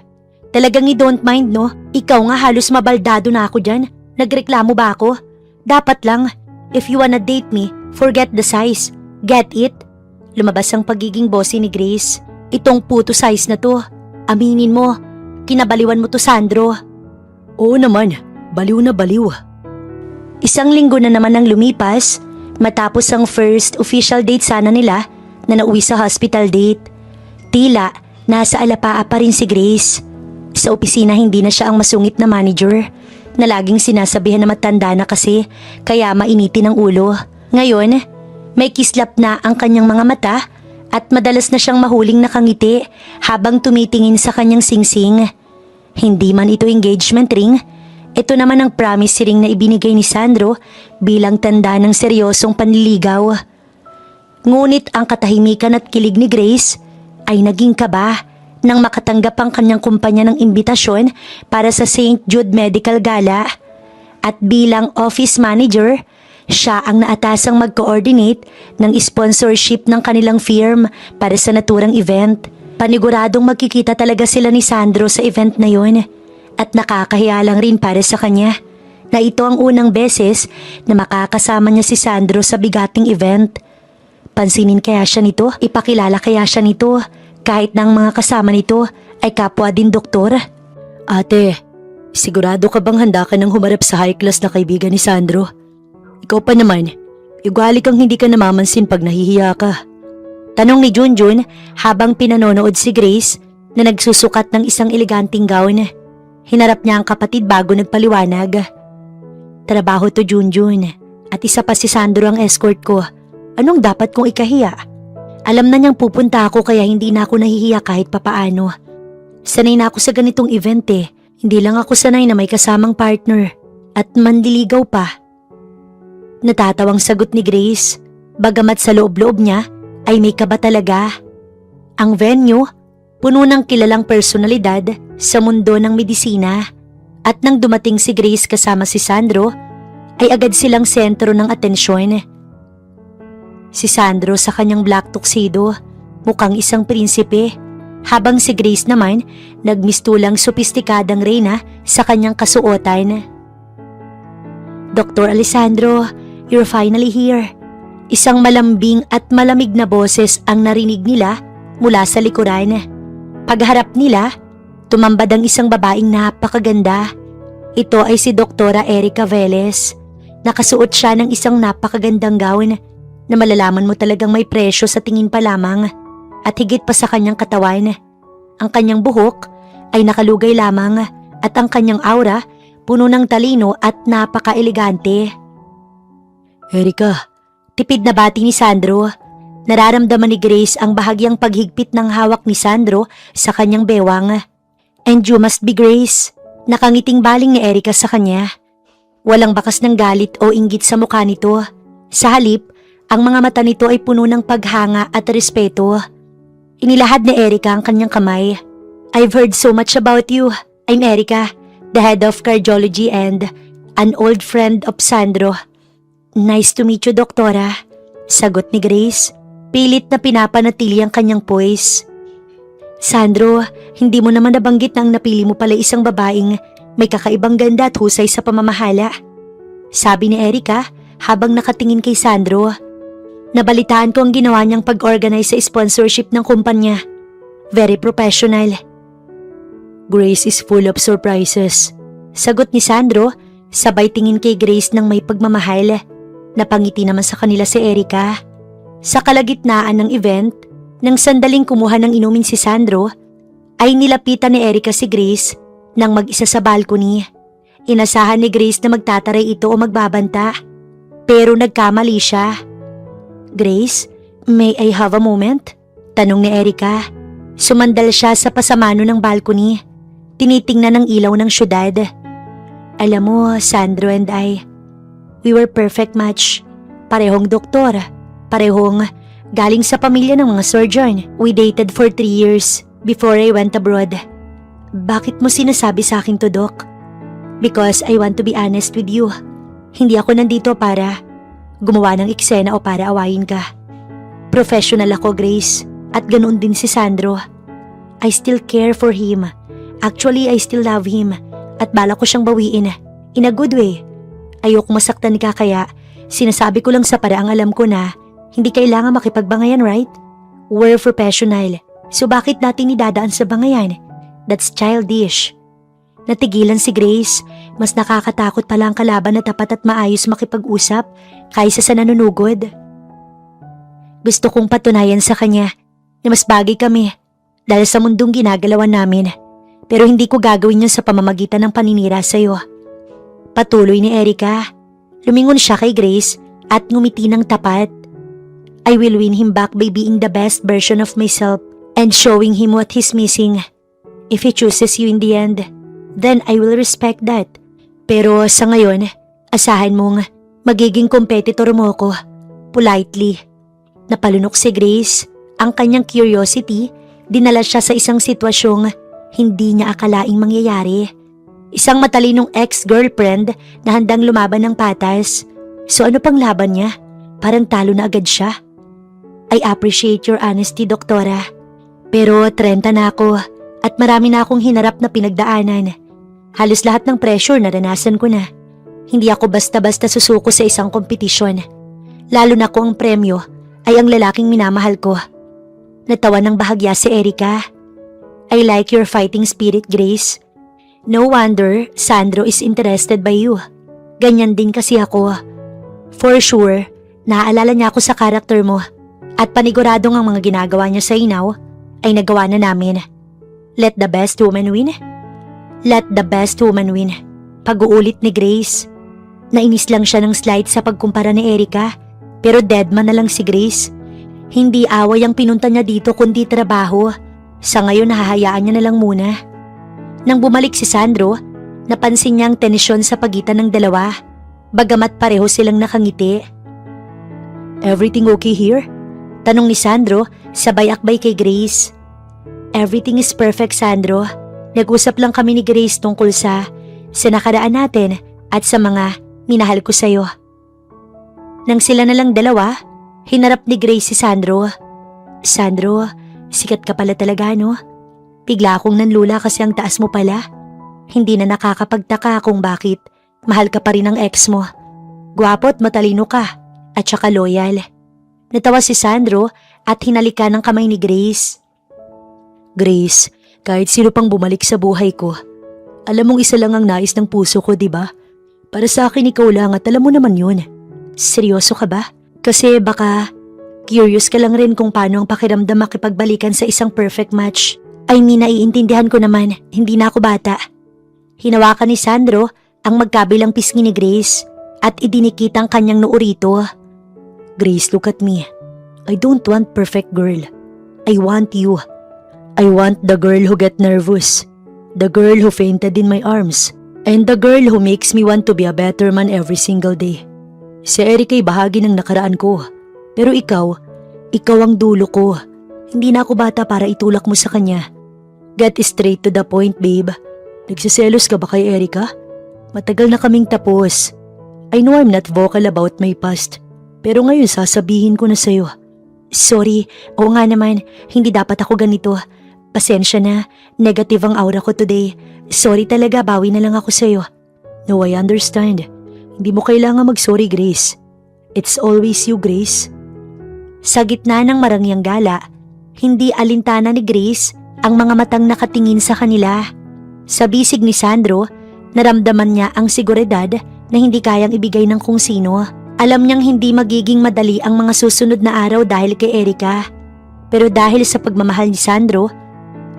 Talagang you don't mind, no? Ikaw nga halos mabaldado na ako dyan. Nagreklamo ba ako? Dapat lang, if you wanna date me, forget the size. Get it? Lumabas ang pagiging bossy ni Grace. Itong puto size na to. Aminin mo, kinabaliwan mo to, Sandro. Oo naman, baliw na baliw. Isang linggo na naman ang lumipas matapos ang first official date sana nila na nauwi sa hospital date. Tila, nasa alapaa pa rin si Grace. Sa opisina hindi na siya ang masungit na manager na laging sinasabihan na matanda na kasi kaya mainitin ang ulo. Ngayon, may kislap na ang kanyang mga mata at madalas na siyang mahuling nakangiti habang tumitingin sa kanyang singsing. Hindi man ito engagement ring, ito naman ang promise ring na ibinigay ni Sandro bilang tanda ng seryosong panliligaw. Ngunit ang katahimikan at kilig ni Grace ay naging kaba nang makatanggap ang kanyang kumpanya ng imbitasyon para sa St. Jude Medical Gala. At bilang office manager, siya ang naatasang mag-coordinate ng sponsorship ng kanilang firm para sa naturang event. Paniguradong magkikita talaga sila ni Sandro sa event na yun. At nakakahiya lang rin para sa kanya na ito ang unang beses na makakasama niya si Sandro sa bigating event. Pansinin kaya siya nito? Ipakilala kaya siya nito? Kahit na ang mga kasama nito ay kapwa din doktor. Ate, sigurado ka bang handa ka nang humarap sa high class na kaibigan ni Sandro? Ikaw pa naman, Ugali kang hindi ka namamansin pag nahihiya ka. Tanong ni Junjun habang pinanonood si Grace na nagsusukat ng isang eleganting gown. Hinarap niya ang kapatid bago nagpaliwanag. Trabaho to, Junjun, at isa pa si Sandro ang escort ko. Anong dapat kong ikahiya? Alam na niyang pupunta ako kaya hindi na ako nahihiya kahit papaano. Sanay na ako sa ganitong event eh. Hindi lang ako sanay na may kasamang partner at mandiligaw pa. Natatawang sagot ni Grace, bagamat sa loob-loob niya ay may kaba talaga. Ang venue, puno ng kilalang personalidad sa mundo ng medisina. At nang dumating si Grace kasama si Sandro, ay agad silang sentro ng atensyon. Si Sandro sa kanyang black tuxedo, mukhang isang prinsipe. Habang si Grace naman, nagmistulang sopistikadang reyna sa kanyang kasuotan. Dr. Alessandro, you're finally here. Isang malambing at malamig na boses ang narinig nila mula sa likuran. Pagharap nila, tumambad ang isang babaeng napakaganda. Ito ay si Doktora Erica Velez. Nakasuot siya ng isang napakagandang gown na malalaman mo talagang may presyo sa tingin pa lamang. At higit pa sa kanyang katawan, ang kanyang buhok ay nakalugay lamang at ang kanyang aura puno ng talino at napaka-elegante. Erika, tipid na bati ni Sandro. Nararamdaman ni Grace ang bahagyang paghigpit ng hawak ni Sandro sa kanyang bewang. And you must be Grace. Nakangiting baling ni Erika sa kanya. Walang bakas ng galit o inggit sa mukha nito. Sa halip, ang mga mata nito ay puno ng paghanga at respeto. Inilahad ni Erika ang kanyang kamay. I've heard so much about you. I'm Erika, the head of cardiology and an old friend of Sandro. Nice to meet you, Doktora. Sagot ni Grace. Pilit na pinapanatili ang kanyang poise. Sandro, hindi mo naman nabanggit na ang napili mo pala isang babaeng may kakaibang ganda at husay sa pamamahala. Sabi ni Erika habang nakatingin kay Sandro. Nabalitaan ko ang ginawa niyang pag-organize sa sponsorship ng kumpanya. Very professional. Grace is full of surprises. Sagot ni Sandro, sabay tingin kay Grace ng may pagmamahal. Napangiti naman sa kanila si Erika. Sa kalagitnaan ng event, nang sandaling kumuha ng inumin si Sandro, ay nilapitan ni Erika si Grace nang mag-isa sa balcony. Inasahan ni Grace na magtataray ito o magbabanta. Pero nagkamali siya. Grace, may I have a moment? Tanong ni Erika. Sumandal siya sa pasamano ng balcony. Tinitingnan ang ilaw ng syudad. Alam mo, Sandro and I, we were perfect match. Parehong doktor, parehong galing sa pamilya ng mga surgeon. We dated for 3 years before I went abroad. Bakit mo sinasabi sa akin to, Doc? Because I want to be honest with you. Hindi ako nandito para gumawa ng eksena o para awayin ka. Professional ako, Grace, at ganoon din si Sandro. I still care for him. Actually, I still love him at bala ko siyang bawiin in a good way. Ayoko masaktan ka kaya sinasabi ko lang sa paraang alam ko na hindi kailangan makipagbangayan, right? We're professional, so bakit natin idadaan sa bangayan? That's childish. Natigilan si Grace. Mas nakakatakot pala ang kalaban na tapat at maayos makipag-usap kaysa sa nanunugod. Gusto kong patunayan sa kanya na mas bagay kami dahil sa mundong ginagalawan namin. Pero hindi ko gagawin yun sa pamamagitan ng paninira sa'yo. Patuloy ni Erika. Lumingon siya kay Grace at ngumiti ng tapat. I will win him back by being the best version of myself and showing him what he's missing. If he chooses you in the end, then I will respect that. Pero sa ngayon, asahan mong magiging competitor mo ko. Politely. Napalunok si Grace. Ang kanyang curiosity, dinala siya sa isang sitwasyong hindi niya akalaing mangyayari. Isang matalinong ex-girlfriend na handang lumaban ng patas. So ano pang laban niya? Parang talo na agad siya. I appreciate your honesty, Doktora. Pero 30 na ako at marami na akong hinarap na pinagdaanan. Halos lahat ng pressure naranasan ko na. Hindi ako basta-basta susuko sa isang kompetisyon. Lalo na kung ang premyo ay ang lalaking minamahal ko. Natawa ng bahagya si Erika. I like your fighting spirit, Grace. No wonder Sandro is interested by you. Ganyan din kasi ako. For sure, Naaalala niya ako sa karakter mo at paniguradong ang mga ginagawa niya sa inaw ay nagawa na namin. Let the best woman win. Let the best woman win. Pag-uulit ni Grace. Nainis lang siya ng slight sa pagkumpara ni Erica, pero deadman na lang si Grace. Hindi away ang pinunta niya dito kundi trabaho. Sa ngayon nahahayaan niya na lang muna. Nang bumalik si Sandro, napansin niya ang tensyon sa pagitan ng dalawa, bagamat pareho silang nakangiti. Everything okay here? Tanong ni Sandro, sabay akbay kay Grace. Everything is perfect, Sandro. Nag-usap lang kami ni Grace tungkol sa nakaraan natin at sa mga minahal ko sa'yo. Nang sila na lang dalawa, hinarap ni Grace si Sandro. Sandro, sikat ka pala talaga, no? Bigla akong nanlula kasi ang taas mo pala. Hindi na nakakapagtaka kung bakit mahal ka pa rin ng ex mo. Gwapo at matalino ka, at saka loyal. Natawa si Sandro at hinalika ng kamay ni Grace. Grace, kahit sino pang bumalik sa buhay ko, alam mong isa lang ang nais ng puso ko, di ba? Para sa akin ikaw lang at alam mo naman yun. Seryoso ka ba? Kasi baka curious ka lang rin kung paano ang pakiramdam makipagbalikan sa isang perfect match. I mean, naiintindihan ko naman, hindi na ako bata. Hinawakan ni Sandro ang magkabilang pisngi ni Grace at idinikit ang kanyang noo rito. Grace, look at me. I don't want perfect girl. I want you. I want the girl who get nervous, the girl who fainted in my arms, and the girl who makes me want to be a better man every single day. Si Eric ay bahagi ng nakaraan ko, pero ikaw ang dulo ko. Hindi na ako bata para itulak mo sa kanya. Get straight to the point, babe. Nagsiselos ka ba kay Erica? Matagal na kaming tapos. I know I'm not vocal about my past, pero ngayon sasabihin ko na sa'yo. Sorry, oo nga naman, hindi dapat ako ganito. Pasensya na, negative ang aura ko today. Sorry talaga, bawi na lang ako sa'yo. No, I understand. Hindi mo kailangan mag-sorry, Grace. It's always you, Grace. Sa gitna ng marangyang gala, hindi alintana ni Grace ang mga matang nakatingin sa kanila. Sa bisig ni Sandro, naramdaman niya ang seguridad na hindi kayang ibigay ng kung sino. Alam niyang hindi magiging madali ang mga susunod na araw dahil kay Erica. Pero dahil sa pagmamahal ni Sandro,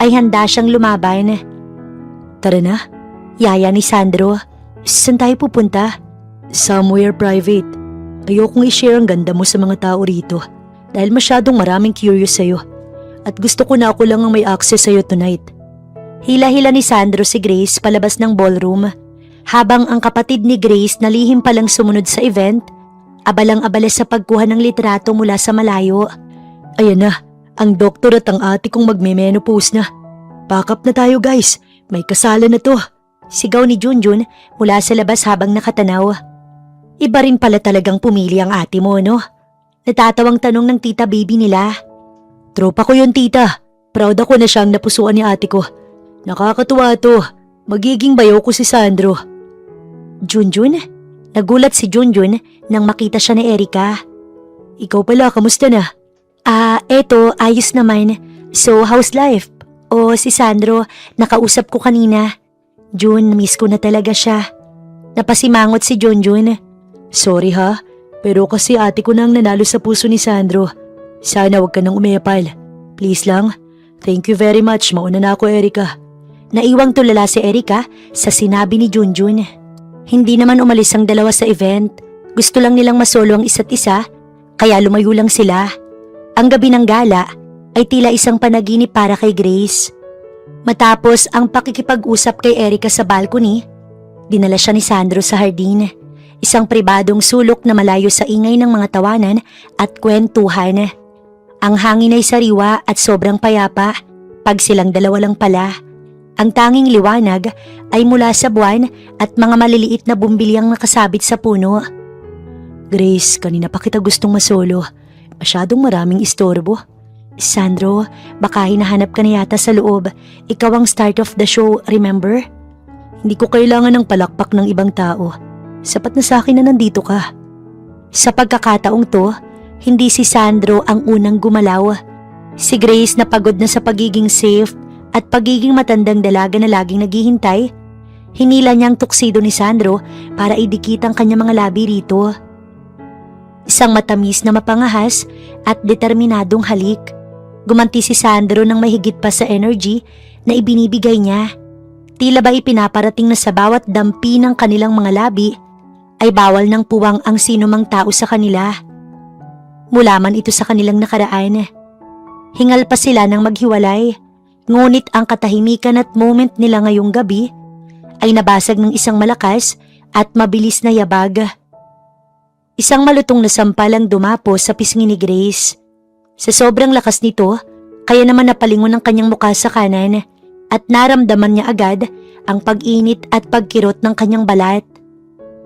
ay handa siyang lumaban. Tara na, yaya ni Sandro. Saan tayo pupunta? Somewhere private. Ayokong i-share ang ganda mo sa mga tao rito dahil masyadong maraming curious sa'yo. At gusto ko na ako lang ang may access sa'yo tonight. Hila-hila ni Sandro si Grace palabas ng ballroom habang ang kapatid ni Grace na lihim palang sumunod sa event, abalang-abala sa pagkuha ng litrato mula sa malayo. Ayan na, ang doktor at ang ate kong magme-menopause na. Pack up na tayo guys, may kasalan na to. Sigaw ni Junjun mula sa labas habang nakatanaw. Iba rin pala talagang pumili ang ate mo, no? Natatawang tanong ng tita baby nila. Tropa ko yun, tita. Proud ako na siyang napusuan ni ate ko. Nakakatuwa to. Magiging bayaw ko si Sandro. Junjun? Nagulat si Junjun nang makita siya ni Erica. Ikaw pala, kamusta na? Eto, ayos naman. So, how's life? O si Sandro, nakausap ko kanina. Jun, miss ko na talaga siya. Napasimangot si Junjun. Sorry ha, pero kasi ate ko nang nanalo sa puso ni Sandro. Sana wag ka nang umepal. Please lang. Thank you very much, mauna na ako, Erica. Naiwang tulala si Erica sa sinabi ni Junjun. Hindi naman umalis ang dalawa sa event. Gusto lang nilang masolo ang isa't isa, kaya lumayo lang sila. Ang gabi ng gala ay tila isang panaginip para kay Grace. Matapos ang pakikipag-usap kay Erica sa balcony, dinala siya ni Sandro sa hardin. Isang pribadong sulok na malayo sa ingay ng mga tawanan at kwentuhan. Ang hangin ay sariwa at sobrang payapa pag silang dalawa lang pala. Ang tanging liwanag ay mula sa buwan at mga maliliit na bumbilyang nakasabit sa puno. Grace, kanina pa kita gustong masolo. Masyadong maraming istorbo. Sandro, baka hinahanap ka na yata sa loob. Ikaw ang start of the show, remember? Hindi ko kailangan ng palakpak ng ibang tao. Sapat na sa akin na nandito ka. Sa pagkakataong to, hindi si Sandro ang unang gumalaw. Si Grace na pagod na sa pagiging safe at pagiging matandang dalaga na laging naghihintay, hinila niya ang tuksido ni Sandro para idikit ang kanyang mga labi rito. Isang matamis na mapangahas at determinadong halik. Gumanti si Sandro ng mahigit pa sa energy na ibinibigay niya. Tila ba ipinaparating na sa bawat dampi ng kanilang mga labi ay bawal ng puwang ang sinumang tao sa kanila. Mula man ito sa kanilang nakaraan. Hingal pa sila ng maghiwalay, ngunit ang katahimikan at moment nila ngayong gabi ay nabasag ng isang malakas at mabilis na yabag. Isang malutong na sampal ang dumapo sa pisngi ni Grace. Sa sobrang lakas nito, kaya naman napalingon ang kanyang mukha sa kanan at naramdaman niya agad ang pag-init at pagkirot ng kanyang balat.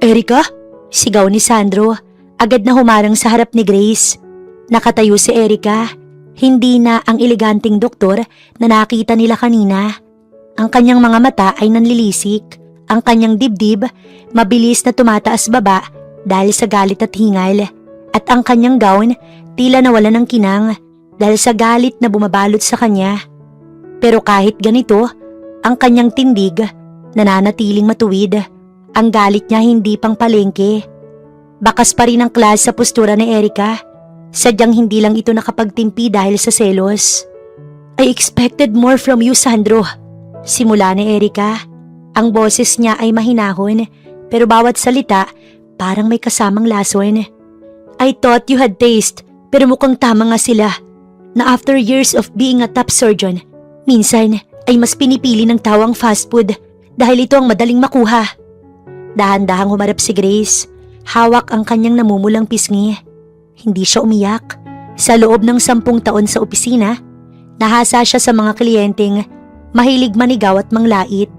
"Erica?" Sigaw ni Sandro, agad na humarang sa harap ni Grace. Nakatayo si Erica, hindi na ang eleganting doktor na nakita nila kanina. Ang kanyang mga mata ay nanlilisik, ang kanyang dibdib mabilis na tumataas baba dahil sa galit at hingal, at ang kanyang gown tila nawala ng kinang dahil sa galit na bumabalot sa kanya. Pero kahit ganito, ang kanyang tindig nananatiling matuwid. Ang galit niya hindi pang palengke. Bakas pa rin ang klas sa postura ni Erica. Sadyang hindi lang ito nakapagtimpi dahil sa selos. "I expected more from you, Sandro." Simula ni Erica. Ang boses niya ay mahinahon, pero bawat salita parang may kasamang lason. "I thought you had taste, pero mukhang tama nga sila. Na after years of being a top surgeon, minsan ay mas pinipili ng tao ang fast food dahil ito ang madaling makuha." Dahan-dahang humarap si Grace. Hawak ang kanyang namumulang pisngi. Hindi siya umiyak. Sa loob ng 10 taon sa opisina, nahasa siya sa mga kliyenteng mahilig manigaw at manglait.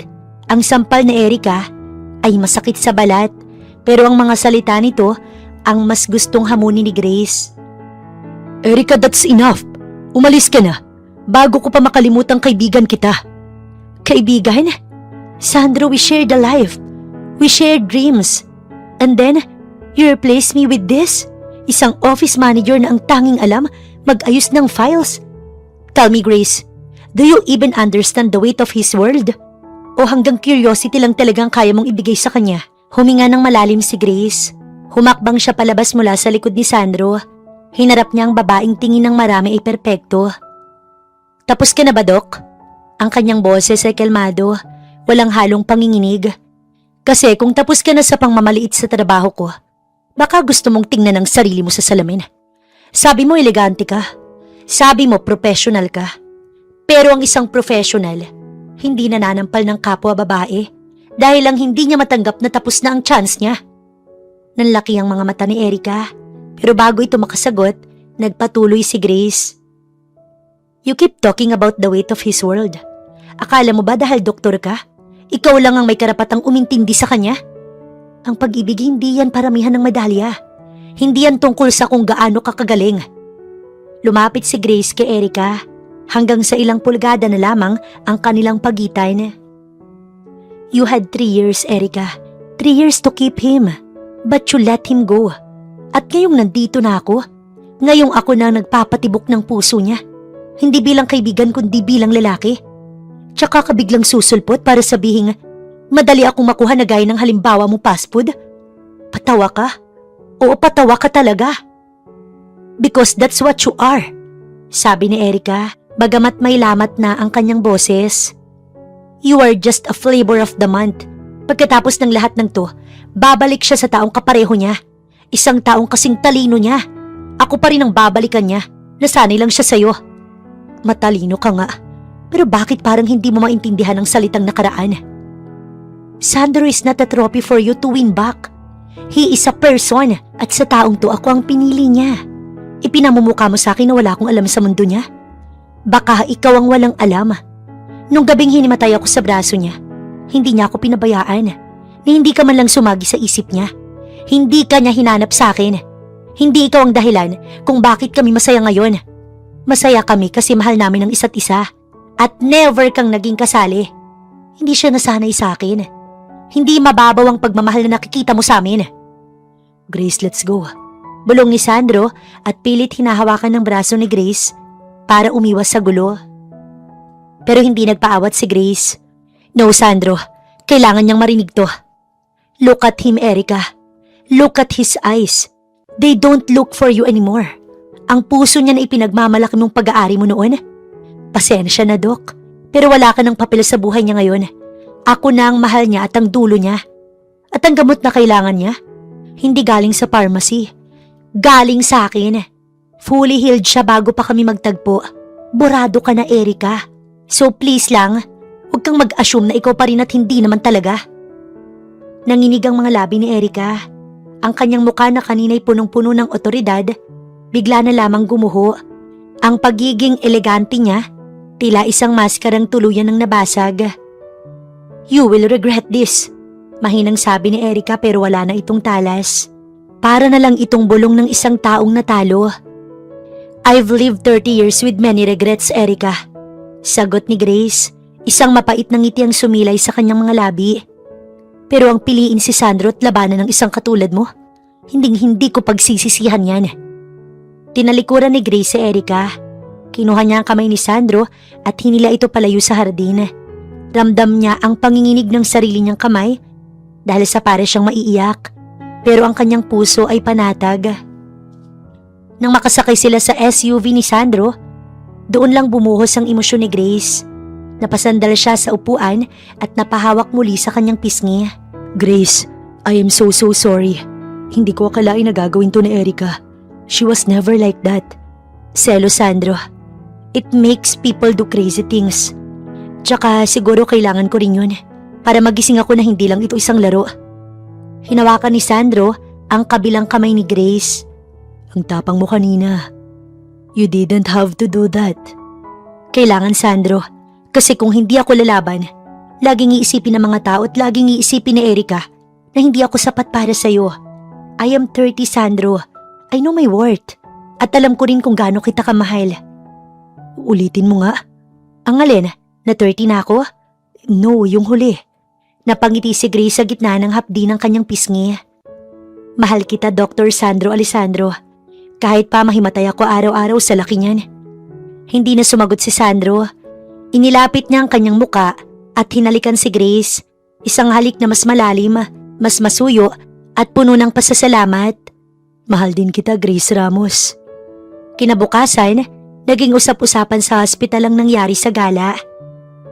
Ang sampal ni Erica ay masakit sa balat, pero ang mga salita nito ang mas gustong hamunin ni Grace. "Erica, that's enough. Umalis ka na, bago ko pa makalimutang kaibigan kita." "Kaibigan? Sandro, we shared a life. We shared dreams. And then, you replace me with this? Isang office manager na ang tanging alam mag-ayos ng files. Tell me, Grace, do you even understand the weight of his world? O hanggang curiosity lang talagang kaya mong ibigay sa kanya?" Huminga ng malalim si Grace. Humakbang siya palabas mula sa likod ni Sandro. Hinarap niya ang babaeng tingin ng marami ay perpekto. "Tapos ka na ba, Doc?" Ang kanyang boses ay kalmado, walang halong panginginig. "Kasi kung tapos ka na sa pangmamaliit sa trabaho ko, baka gusto mong tingnan ang sarili mo sa salamin. Sabi mo elegante ka. Sabi mo professional ka. Pero ang isang professional, hindi nananampal ng kapwa babae dahil lang hindi niya matanggap na tapos na ang chance niya." Nanlaki ang mga mata ni Erica, pero bago ito makasagot, nagpatuloy si Grace. "You keep talking about the weight of his world. Akala mo ba dahil doktor ka, ikaw lang ang may karapatang umintindi sa kanya? Ang pag-ibig hindi yan paramihan ng medalya. Hindi yan tungkol sa kung gaano ka kagaling." Lumapit si Grace kay Erica, hanggang sa ilang pulgada na lamang ang kanilang pagitan. "You had 3 years, Erica. 3 years to keep him. But you let him go. At ngayong nandito na ako, ngayong ako na nagpapatibok ng puso niya. Hindi bilang kaibigan kundi bilang lalaki. Tsaka ka biglang susulpot para sabihin, madali akong makuha na gaya ng halimbawa mo fast food? Patawa ka? Oo, patawa ka talaga. Because that's what you are," sabi ni Erica, bagamat may lamat na ang kanyang boses. "You are just a flavor of the month. Pagkatapos ng lahat ng to, babalik siya sa taong kapareho niya. Isang taong kasing talino niya. Ako pa rin ang babalikan niya. Nasanay lang siya sa'yo." "Matalino ka nga. Pero bakit parang hindi mo maintindihan ang salitang nakaraan? Sandro is not a trophy for you to win back. He is a person at sa taong to ako ang pinili niya. Ipinamumukha mo sa akin na wala akong alam sa mundo niya. Baka ikaw ang walang alam. Nung gabing hinimatay ako sa braso niya, hindi niya ako pinabayaan. Ni hindi ka man lang sumagi sa isip niya. Hindi ka niya hinanap sa akin. Hindi ikaw ang dahilan kung bakit kami masaya ngayon. Masaya kami kasi mahal namin ang isa't isa. At never kang naging kasali. Hindi siya nasanay sa akin. Hindi mababaw ang pagmamahal na nakikita mo sa amin." "Grace, let's go." Bulong ni Sandro at pilit hinahawakan ng braso ni Grace para umiwas sa gulo. Pero hindi nagpaawat si Grace. "No, Sandro. Kailangan niyang marinig to. Look at him, Erica. Look at his eyes. They don't look for you anymore. Ang puso niya na ipinagmamalaki mong pag-aari mo noon. Pasensya na, Doc. Pero wala ka ng papel sa buhay niya ngayon. Ako na ang mahal niya at ang dulo niya. At ang gamot na kailangan niya, hindi galing sa pharmacy. Galing sa akin. Fully healed siya bago pa kami magtagpo. Borado ka na, Erica. So please lang, huwag kang mag-assume na ikaw pa rin at hindi naman talaga. Nanginig ang mga labi ni Erica. Ang kanyang mukha na kanina'y punong-puno ng otoridad, bigla na lamang gumuho. Ang pagiging elegante niya, tila isang maskarang tuluyan ng nabasag. You will regret this, mahinang sabi ni Erica pero wala na itong talas. Para na lang itong bulong ng isang taong natalo. I've lived 30 years with many regrets, Erica. Sagot ni Grace, isang mapait na ngiti ang sumilay sa kanyang mga labi. Pero ang piliin si Sandro at labanan ng isang katulad mo, hindi ko pagsisisihan yan. Tinalikuran ni Grace si Erica. Kinuha niya ang kamay ni Sandro at hinila ito palayo sa hardin. Ramdam niya ang panginginig ng sarili niyang kamay dahil sa para siyang maiiyak. Pero ang kanyang puso ay panatag. Nang makasakay sila sa SUV ni Sandro, doon lang bumuhos ang emosyon ni Grace. Napasandal siya sa upuan at napahawak muli sa kanyang pisngi. Grace, I am so sorry. Hindi ko akalain na gagawin to ni Erica. She was never like that. Selo, Sandro. It makes people do crazy things. Tsaka siguro kailangan ko rin yun para magising ako na hindi lang ito isang laro. Hinawakan ni Sandro ang kabilang kamay ni Grace. Ang tapang mo kanina. You didn't have to do that. Kailangan, Sandro. Kasi kung hindi ako lalaban, laging iisipin ng mga tao at laging iisipin ni Erica na hindi ako sapat para sa'yo. I am 30, Sandro. I know my worth. At alam ko rin kung gaano kita kamahal. Ulitin mo nga. Ang alin, na 30 na ako? No, yung huli. Napangiti si Grace sa gitna ng hapdi ng kanyang pisngi. Mahal kita, Dr. Sandro Alessandro. Kahit pa mahimatay ako araw-araw sa laki niyan. Hindi na sumagot si Sandro. Inilapit niya ang kanyang muka at hinalikan si Grace. Isang halik na mas malalim, mas masuyo at puno ng pasasalamat. Mahal din kita, Grace Ramos. Kinabukasan, naging usap-usapan sa hospital ang nangyari sa gala.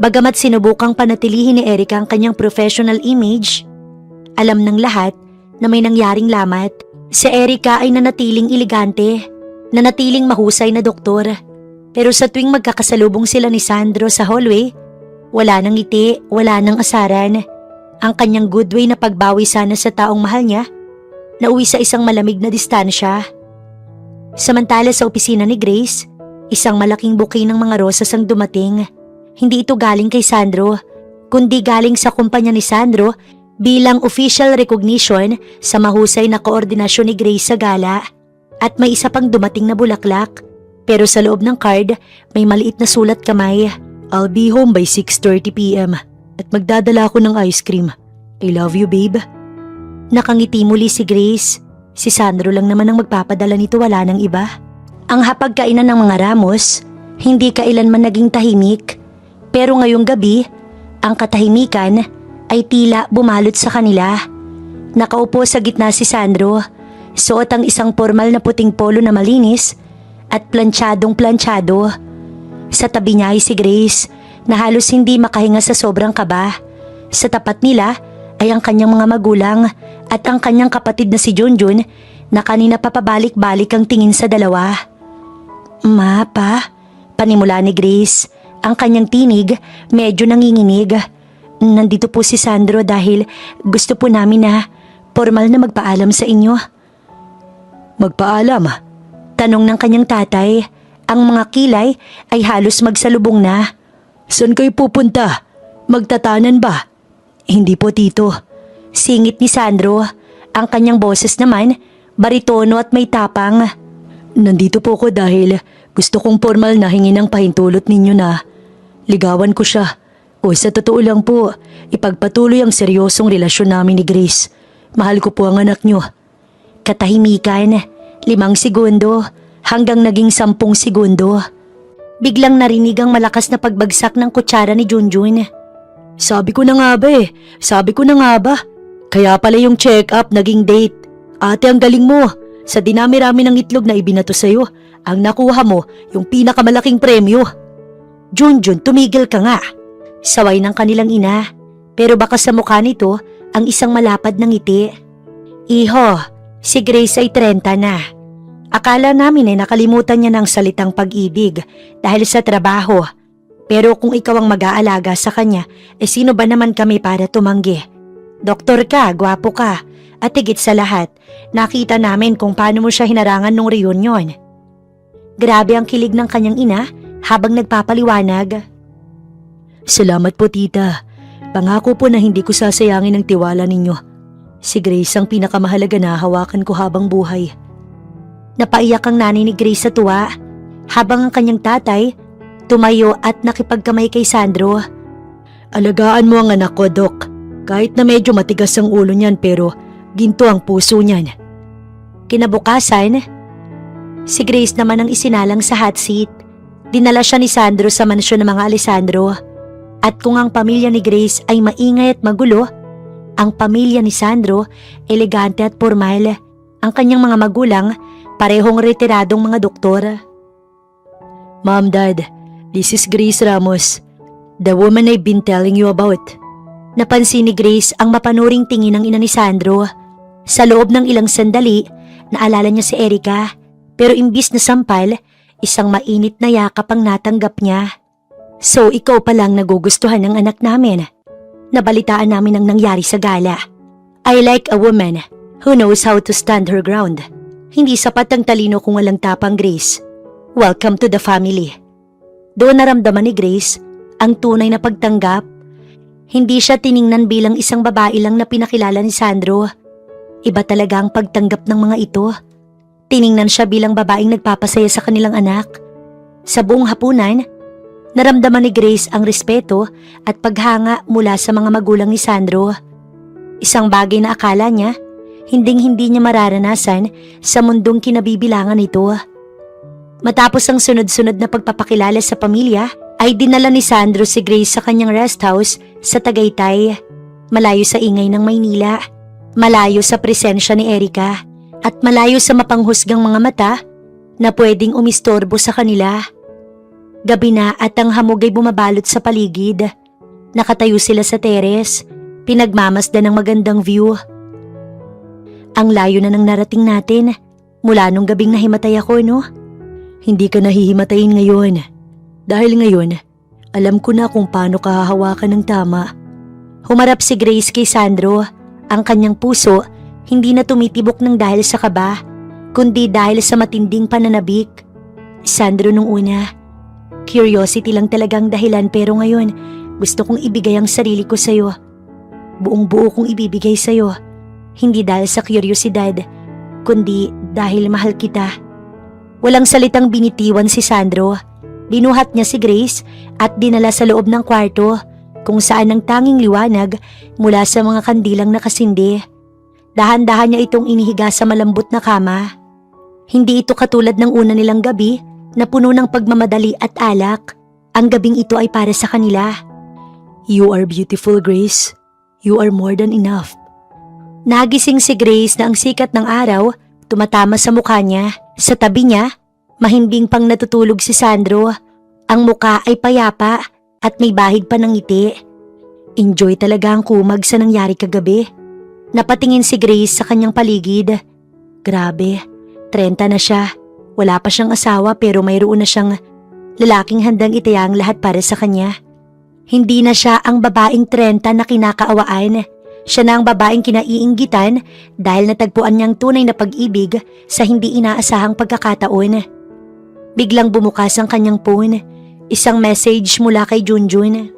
Bagamat sinubukang panatilihin ni Erica ang kanyang professional image, alam ng lahat na may nangyaring lamat. Si Erica ay nanatiling elegante, nanatiling mahusay na doktor. Pero sa tuwing magkakasalubong sila ni Sandro sa hallway, wala nang ngiti, wala nang asaran. Ang kanyang good way na pagbawi sana sa taong mahal niya, nauwi sa isang malamig na distansya. Samantala sa opisina ni Grace, isang malaking bouquet ng mga rosas ang dumating. Hindi ito galing kay Sandro, kundi galing sa kumpanya ni Sandro bilang official recognition sa mahusay na koordinasyon ni Grace sa gala. At may isa pang dumating na bulaklak, pero sa loob ng card may maliit na sulat kamay. I'll be home by 6:30 PM at magdadala ako ng ice cream. I love you, babe. Nakangiti muli si Grace. Si Sandro lang naman ang magpapadala nito, wala nang iba. Ang hapagkainan ng mga Ramos, hindi kailanman naging tahimik. Pero ngayong gabi, ang katahimikan ay tila bumalot sa kanila. Nakaupo sa gitna si Sandro, suot ang isang formal na puting polo na malinis at plantsadong-plantsado. Sa tabi niya ay si Grace na halos hindi makahinga sa sobrang kaba. Sa tapat nila ay ang kanyang mga magulang at ang kanyang kapatid na si Junjun na kanina pa pabalik-balik ang tingin sa dalawa. Ma, pa, panimula ni Grace. Ang kanyang tinig medyo nanginginig. Nandito po si Sandro dahil gusto po namin na formal na magpaalam sa inyo. Magpaalam? Tanong ng kanyang tatay. Ang mga kilay ay halos magsalubong na. Saan kayo pupunta? Magtatanan ba? Hindi po, tito. Singit ni Sandro. Ang kanyang boses naman, baritono at may tapang. Nandito po ko dahil gusto kong formal na hingi ng pahintulot ninyo na ligawan ko siya. O sa totoo lang po, ipagpatuloy ang seryosong relasyon namin ni Grace. Mahal ko po ang anak nyo. Katahimikan, 5 segundo hanggang naging 10 segundo. Biglang narinig ang malakas na pagbagsak ng kutsara ni Junjun. Sabi ko na nga ba eh, sabi ko na nga ba. Kaya pala yung check-up naging date. Ate, ang galing mo. Sa dinami-rami ng itlog na ibinato sa'yo, ang nakuha mo yung pinakamalaking premyo. Junjun, tumigil ka nga. Saway ng kanilang ina, pero baka sa mukha nito ang isang malapad na ngiti. Iho, si Grace ay 30 na. Akala namin ay nakalimutan niya ng salitang pag-ibig dahil sa trabaho. Pero kung ikaw ang mag-aalaga sa kanya, sino ba naman kami para tumanggi? Doktor ka, gwapo ka, at higit sa lahat, nakita namin kung paano mo siya hinarangan nung reunion. Grabe ang kilig ng kanyang ina habang nagpapaliwanag. Salamat po tita. Pangako po na hindi ko sasayangin ang tiwala ninyo. Si Grace ang pinakamahalaga na hawakan ko habang buhay. Napaiyak ang nanay ni Grace sa tuwa habang ang kanyang tatay tumayo at nakipagkamay kay Sandro. Alagaan mo ang anak ko, Dok. Kahit na medyo matigas ang ulo niyan pero ginto ang puso niyan. Kinabukasan, si Grace naman ang isinalang sa hot seat. Dinala siya ni Sandro sa mansyon ng mga Alessandro. At kung ang pamilya ni Grace ay maingay at magulo, ang pamilya ni Sandro, elegante at formal. Ang kanyang mga magulang, parehong retiradong mga doktor. Mom, Dad, this is Grace Ramos, the woman I've been telling you about. Napansin ni Grace ang mapanuring tingin ng ina ni Sandro. Sa loob ng ilang sandali, naalala niya si Erica, pero imbis na sampal, isang mainit na yakap ang natanggap niya. So ikaw palang nagugustuhan ng anak namin. Nabalitaan namin ang nangyari sa gala. I like a woman who knows how to stand her ground. Hindi sapat ang talino kung walang tapang, Grace. Welcome to the family. Doon naramdaman ni Grace ang tunay na pagtanggap. Hindi siya tiningnan bilang isang babae lang na pinakilala ni Sandro. Iba talaga ang pagtanggap ng mga ito. Tiningnan siya bilang babaeng nagpapasaya sa kanilang anak. Sa buong hapunan, naramdaman ni Grace ang respeto at paghanga mula sa mga magulang ni Sandro. Isang bagay na akala niya, hinding-hindi niya mararanasan sa mundong kinabibilangan nito. Matapos ang sunod-sunod na pagpapakilala sa pamilya, ay dinala ni Sandro si Grace sa kanyang rest house sa Tagaytay. Malayo sa ingay ng Maynila, malayo sa presensya ni Erica, at malayo sa mapanghusgang mga mata na pwedeng umistorbo sa kanila. Gabi na at ang hamog ay bumabalot sa paligid. Nakatayo sila sa teres, pinagmamasdan ng magandang view. Ang layo na ng narating natin mula nung gabing nahimatay ako, no? Hindi ka nahihimatayin ngayon. Dahil ngayon, alam ko na kung paano ka hahawakan ng tama. Humarap si Grace kay Sandro. Ang kanyang puso hindi na tumitibok ng dahil sa kaba, kundi dahil sa matinding pananabik. Sandro, nung una, curiosity lang talagang dahilan, pero ngayon, gusto kong ibigay ang sarili ko sa'yo. Buong buo kong ibibigay sa'yo. Hindi dahil sa kuryosidad, kundi dahil mahal kita. Walang salitang binitiwan si Sandro. Binuhat niya si Grace at dinala sa loob ng kwarto kung saan ang tanging liwanag mula sa mga kandilang nakasindi. Dahan-dahan niya itong inihiga sa malambot na kama. Hindi ito katulad ng una nilang gabi na puno ng pagmamadali at alak. Ang gabing ito ay para sa kanila. You are beautiful, Grace. You are more than enough. Nagising si Grace na ang sikat ng araw tumatama sa mukha niya. Sa tabi niya, mahimbing pang natutulog si Sandro. Ang muka ay payapa at may bahid pa ng ngiti. Enjoy talaga ang kumag sa nangyari kagabi. Napatingin si Grace sa kanyang paligid. Grabe, 30 na siya. Wala pa siyang asawa pero mayroon na siyang lalaking handang itaya ang lahat para sa kanya. Hindi na siya ang babaeng 30 na kinakaawaan. Siya na ang babaeng kinaiinggitan dahil natagpuan niyang tunay na pag-ibig sa hindi inaasahang pagkakataon. Biglang bumukas ang kanyang phone. Isang message mula kay Junjun.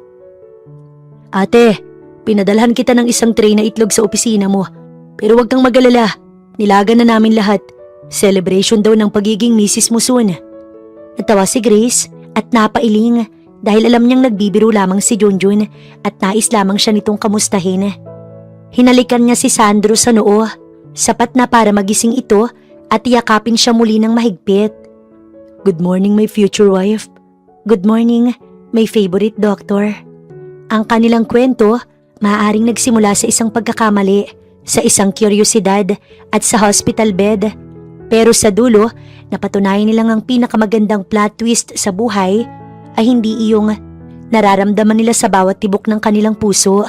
Ate, pinadalhan kita ng isang tray na itlog sa opisina mo. Pero wag kang mag-alala, nilagan na namin lahat. Celebration daw ng pagiging misis mo soon. Natawa si Grace at napailing dahil alam niyang nagbibiro lamang si Junjun at nais lamang siya nitong kamustahin. Hinalikan niya si Sandro sa noo, sapat na para magising ito at yakapin siya muli ng mahigpit. Good morning, my future wife. Good morning, my favorite doctor. Ang kanilang kwento maaaring nagsimula sa isang pagkakamali, sa isang kuryosidad at sa hospital bed. Pero sa dulo, napatunayan nilang ang pinakamagandang plot twist sa buhay ay hindi iyong nararamdaman nila sa bawat tibok ng kanilang puso.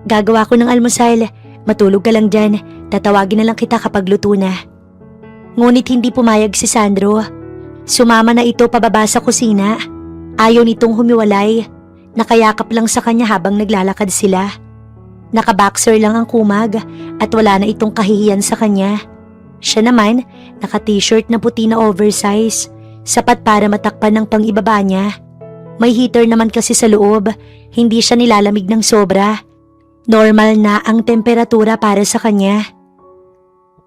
Gagawa ko ng almusal, matulog ka lang dyan, tatawagin na lang kita kapag luto na. Ngunit hindi pumayag si Sandro. Sumama na ito pababa sa kusina. Ayaw nitong humiwalay. Nakayakap lang sa kanya habang naglalakad sila. Nakaboxer lang ang kumag at wala na itong kahihiyan sa kanya. Siya naman, naka-t-shirt na puti na oversize, sapat para matakpan ng pang-ibaba niya. May heater naman kasi sa loob, hindi siya nilalamig ng sobra. Normal na ang temperatura para sa kanya.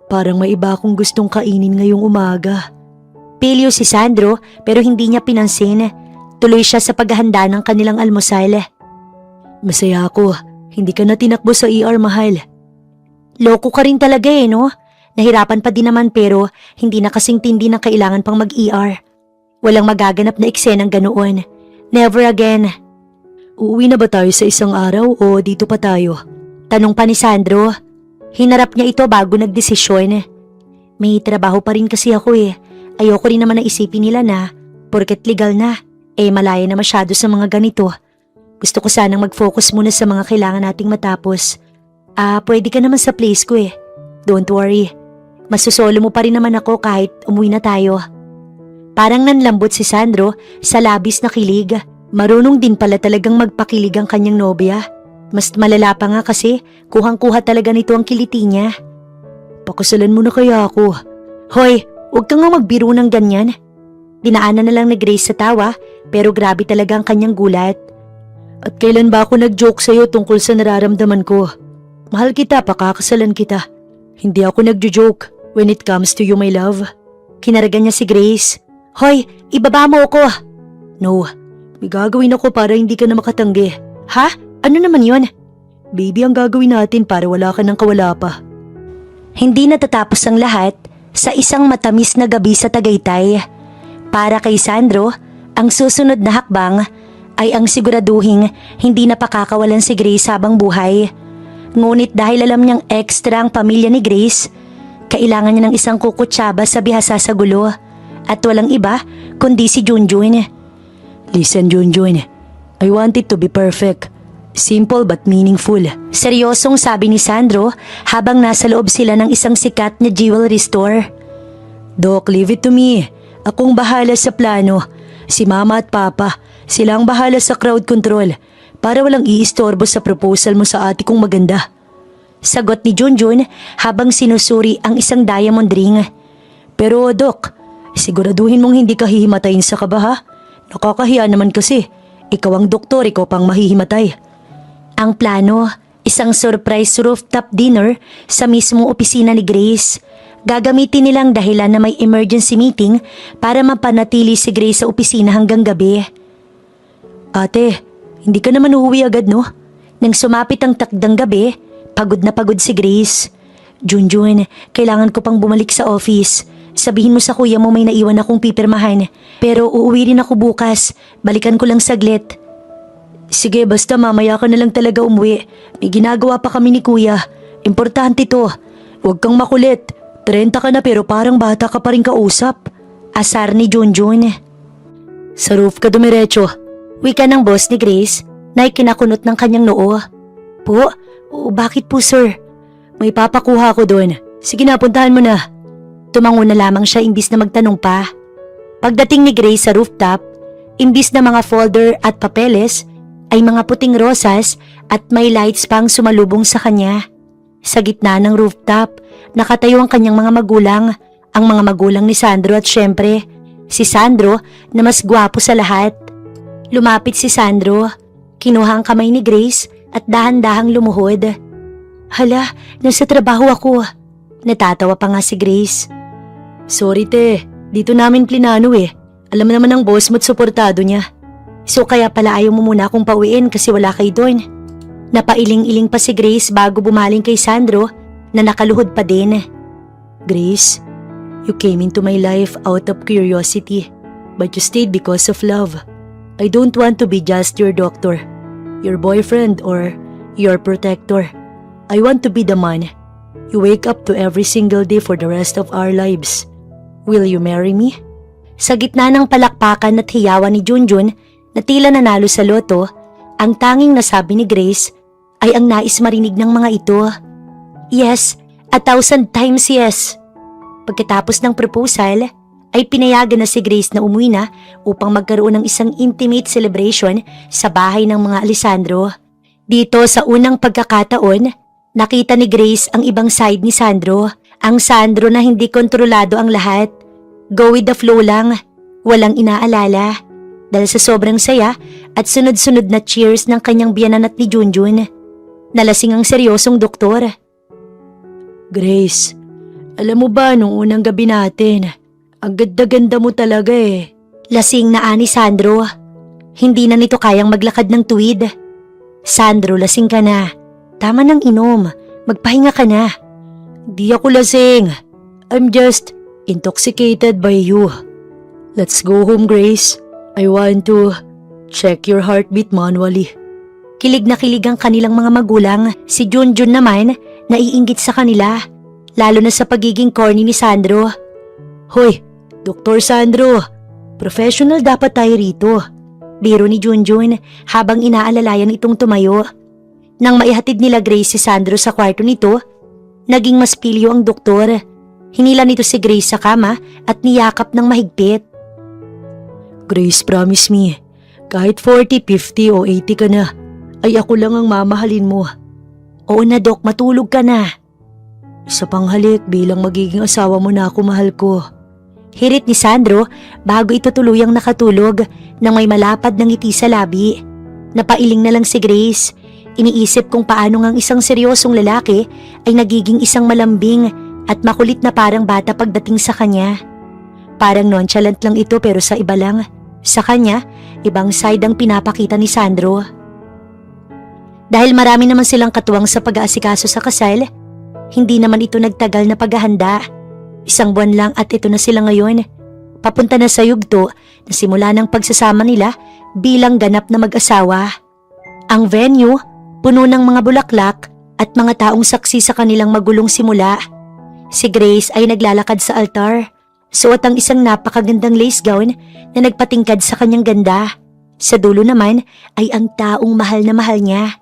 Parang may iba akong gustong kainin ngayong umaga. Pilyo si Sandro pero hindi niya pinansin. Tuloy siya sa paghahanda ng kanilang almusal. Masaya ako, hindi ka na tinakbo sa ER, mahal. Loko ka rin talaga no? Nahirapan pa din naman pero hindi na kasing tindi na kailangan pang mag-ER. Walang magaganap na eksenang ganoon. Never again. Uuwi na ba tayo sa isang araw o dito pa tayo? Tanong pa ni Sandro. Hinarap niya ito bago nagdesisyon. May trabaho pa rin kasi ako Ayoko rin naman na isipin nila na porket legal na, malaya na masyado sa mga ganito. Gusto ko sanang mag-focus muna sa mga kailangan nating matapos. Pwede ka naman sa place ko Don't worry. Masusolo mo pa rin naman ako kahit umuwi na tayo. Parang nanlambot si Sandro sa labis na kilig. Marunong din pala talagang magpakilig ang kanyang nobya. Mas malala pa nga kasi kuhang-kuha talaga nito ang kiliti niya. Pakasalan mo na kaya ako. Hoy, huwag kang nga magbiro ng ganyan. Dinaanan na lang ni Grace sa tawa pero grabe talaga ang kanyang gulat. At kailan ba ako nag-joke sa'yo tungkol sa nararamdaman ko? Mahal kita, pakakasalan kita. Hindi ako nagjo-joke when it comes to you, my love. Kinaragan niya si Grace. Hoy, ibaba mo ako. No, may gagawin ako para hindi ka na makatanggi. Ha? Ano naman yon? Baby, ang gagawin natin para wala ka ng kawala pa. Hindi natatapos ang lahat sa isang matamis na gabi sa Tagaytay. Para kay Sandro, ang susunod na hakbang ay ang siguraduhing hindi na pakakawalan si Grace habang buhay. Ngunit dahil alam niyang extra ang pamilya ni Grace, kailangan niya ng isang kukutsaba sa bihasa sa gulo at walang iba kundi si Junjun. Listen Junjun, I want it to be perfect. Simple but meaningful. Seryosong sabi ni Sandro habang nasa loob sila ng isang sikat na jewelry store. Doc, leave it to me. Akong bahala sa plano. Si Mama at Papa, sila ang bahala sa crowd control para walang iistorbo sa proposal mo sa ate kong maganda. Sagot ni Junjun habang sinusuri ang isang diamond ring. Pero Doc, siguraduhin mong hindi ka hihimatayin sa kaba ha? Nakakahiya naman kasi. Ikaw ang doktor, ikaw pang mahihimatay. Ang plano, isang surprise rooftop dinner sa mismong opisina ni Grace. Gagamitin nilang dahilan na may emergency meeting para mapanatili si Grace sa opisina hanggang gabi. Ate, hindi ka naman uuwi agad no? Nang sumapit ang takdang gabi, pagod na pagod si Grace. Junjun, kailangan ko pang bumalik sa office. Sabihin mo sa kuya mo may naiwan akong pipirmahan. Pero uuwi rin ako bukas. Balikan ko lang saglit. Sige, basta mamaya ka na lang talaga umuwi. May ginagawa pa kami ni kuya. Importante to. Huwag kang makulit. 30 ka na pero parang bata ka pa rin kausap. Asar ni Junjun. Sa roof ka dumiretso. Wika ng boss ni Grace na ikinakunot ng kanyang noo. Po? Bakit po sir? May papakuha ko doon. Sige na, puntahan mo na. Tumango na lamang siya imbis na magtanong pa. Pagdating ni Grace sa rooftop, imbis na mga folder at papeles, ay mga puting rosas at may lights pang sumalubong sa kanya. Sa gitna ng rooftop, nakatayo ang kanyang mga magulang, ang mga magulang ni Sandro at syempre, si Sandro na mas gwapo sa lahat. Lumapit si Sandro, kinuha ang kamay ni Grace at dahan-dahang lumuhod. Hala, nasa trabaho ako. Natatawa pa nga si Grace. Sorry te, dito namin plinano Alam naman ng boss mo't suportado niya. So kaya pala ayaw mo muna akong pauwiin kasi wala kayo doon. Napailing-iling pa si Grace bago bumaling kay Sandro na nakaluhod pa din. Grace, you came into my life out of curiosity, but you stayed because of love. I don't want to be just your doctor, your boyfriend or your protector. I want to be the man You wake up to every single day for the rest of our lives. Will you marry me? Sa gitna ng palakpakan at hiyawan ni Junjun na tila nanalo sa loto, ang tanging nasabi ni Grace ay ang nais marinig ng mga ito. Yes, 1,000 times yes. Pagkatapos ng proposal, ay pinayagan na si Grace na umuwi na upang magkaroon ng isang intimate celebration sa bahay ng mga Alessandro. Dito sa unang pagkakataon, nakita ni Grace ang ibang side ni Sandro. Ang Sandro na hindi kontrolado ang lahat. Go with the flow lang, walang inaalala. Dahil sa sobrang saya at sunod-sunod na cheers ng kanyang biyanan at ni Junjun. Nalasing ang seryosong doktor. Grace, alam mo ba nung unang gabi natin, ang ganda-ganda mo talaga eh. Lasing na ani Sandro. Hindi na nito kayang maglakad ng tuwid. Sandro, lasing ka na. Tama nang inom. Magpahinga ka na. Di ako lasing. I'm just intoxicated by you. Let's go home, Grace. I want to check your heartbeat manually. Kilig na kilig ang kanilang mga magulang. Si Junjun naman, naiinggit sa kanila. Lalo na sa pagiging corny ni Sandro. Hoy, Dr. Sandro, professional dapat tayo rito. Biro ni Junjun habang inaalalayan itong tumayo. Nang maihatid nila Grace si Sandro sa kwarto nito, naging mas pilyo ang doktor. Hinila nito si Grace sa kama at niyakap ng mahigpit. Grace, promise me, kahit 40, 50 o 80 ka na, ay ako lang ang mamahalin mo. Oo na Dok, matulog ka na. Isa pang halik bilang magiging asawa mo na ako, mahal ko. Hirit ni Sandro bago ito tuluyang nakatulog nang may malapad ng ngiti sa labi. Napailing na lang si Grace. Iniisip kung paano ngang isang seryosong lalaki ay nagiging isang malambing at makulit na parang bata pagdating sa kanya. Parang nonchalant lang ito pero sa iba lang. Sa kanya, ibang side ang pinapakita ni Sandro. Dahil marami naman silang katuwang sa pag-aasikaso sa kasal, hindi naman ito nagtagal na paghahanda. 1 buwan lang at ito na sila ngayon. Papunta na sa yugto na simula ng pagsasama nila bilang ganap na mag-asawa. Ang venue, puno ng mga bulaklak at mga taong saksi sa kanilang magulong simula. Si Grace ay naglalakad sa altar. Suot ang isang napakagandang lace gown na nagpatingkad sa kanyang ganda. Sa dulo naman ay ang taong mahal na mahal niya.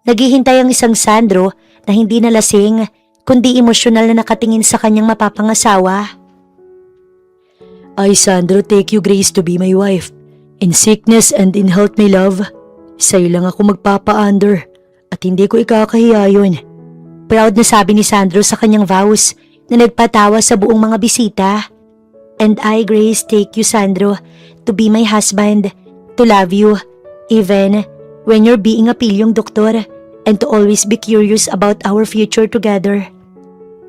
Naghihintay ang isang Sandro na hindi na lasing kundi emosyonal na nakatingin sa kanyang mapapangasawa. I, Sandro, take you, Grace, to be my wife. In sickness and in health, my love. Sa'yo lang ako magpapa-under at hindi ko ikakahiya yun. Proud na sabi ni Sandro sa kanyang vows na nagpatawa sa buong mga bisita. And I, Grace, take you, Sandro, to be my husband, to love you, even when you're being a pilyong doktor, and to always be curious about our future together.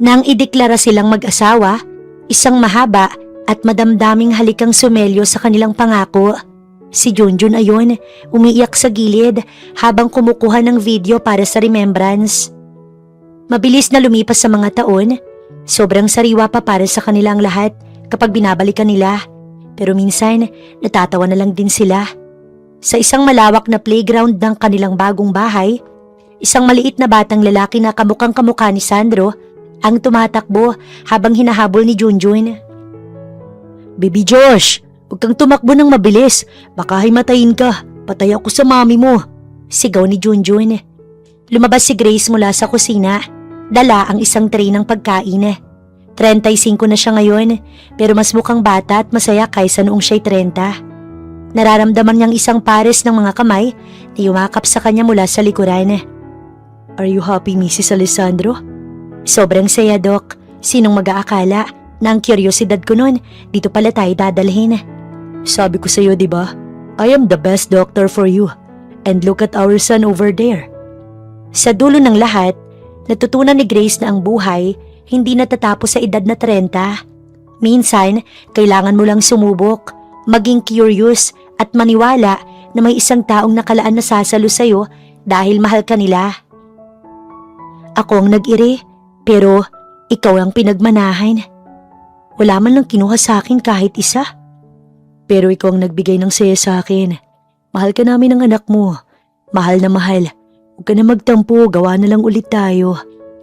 Nang ideklara silang mag-asawa, isang mahaba at madamdaming halikang sumelyo sa kanilang pangako. Si Junjun ayon, umiiyak sa gilid habang kumukuha ng video para sa remembrance. Mabilis na lumipas sa mga taon, sobrang sariwa pa para sa kanilang lahat kapag binabalikan nila. Pero minsan, natatawa na lang din sila. Sa isang malawak na playground ng kanilang bagong bahay, isang maliit na batang lalaki na kamukang-kamukha ni Sandro ang tumatakbo habang hinahabol ni Junjun. Baby Josh, huwag kang tumakbo ng mabilis. Baka himatayin ka. Patay ako sa mami mo. Sigaw ni Junjun. Lumabas si Grace mula sa kusina. Dala ang isang tray ng pagkain. 35 na siya ngayon pero mas mukhang bata at masaya kaysa noong siya'y 30. Nararamdaman niyang isang pares ng mga kamay na yumakap sa kanya mula sa likuran. Are you happy, Mrs. Alessandro? Sobrang saya, Doc. Sinong mag-aakala na ang kuryosidad ko noon dito pala tayo dadalhin? Sabi ko sa'yo, di ba? I am the best doctor for you. And look at our son over there. Sa dulo ng lahat, natutunan ni Grace na ang buhay hindi natatapos sa edad na 30. Minsan, kailangan mo lang sumubok, maging curious at maniwala na may isang taong nakalaan na sasalo sa'yo dahil mahal ka nila. Ako ang nag-iri, pero ikaw ang pinagmanahan. Wala man lang kinuha sa akin kahit isa. Pero ikaw ang nagbigay ng saya sa akin. Mahal ka namin ng anak mo. Mahal na mahal. Huwag ka na magtampo, gawa na lang ulit tayo.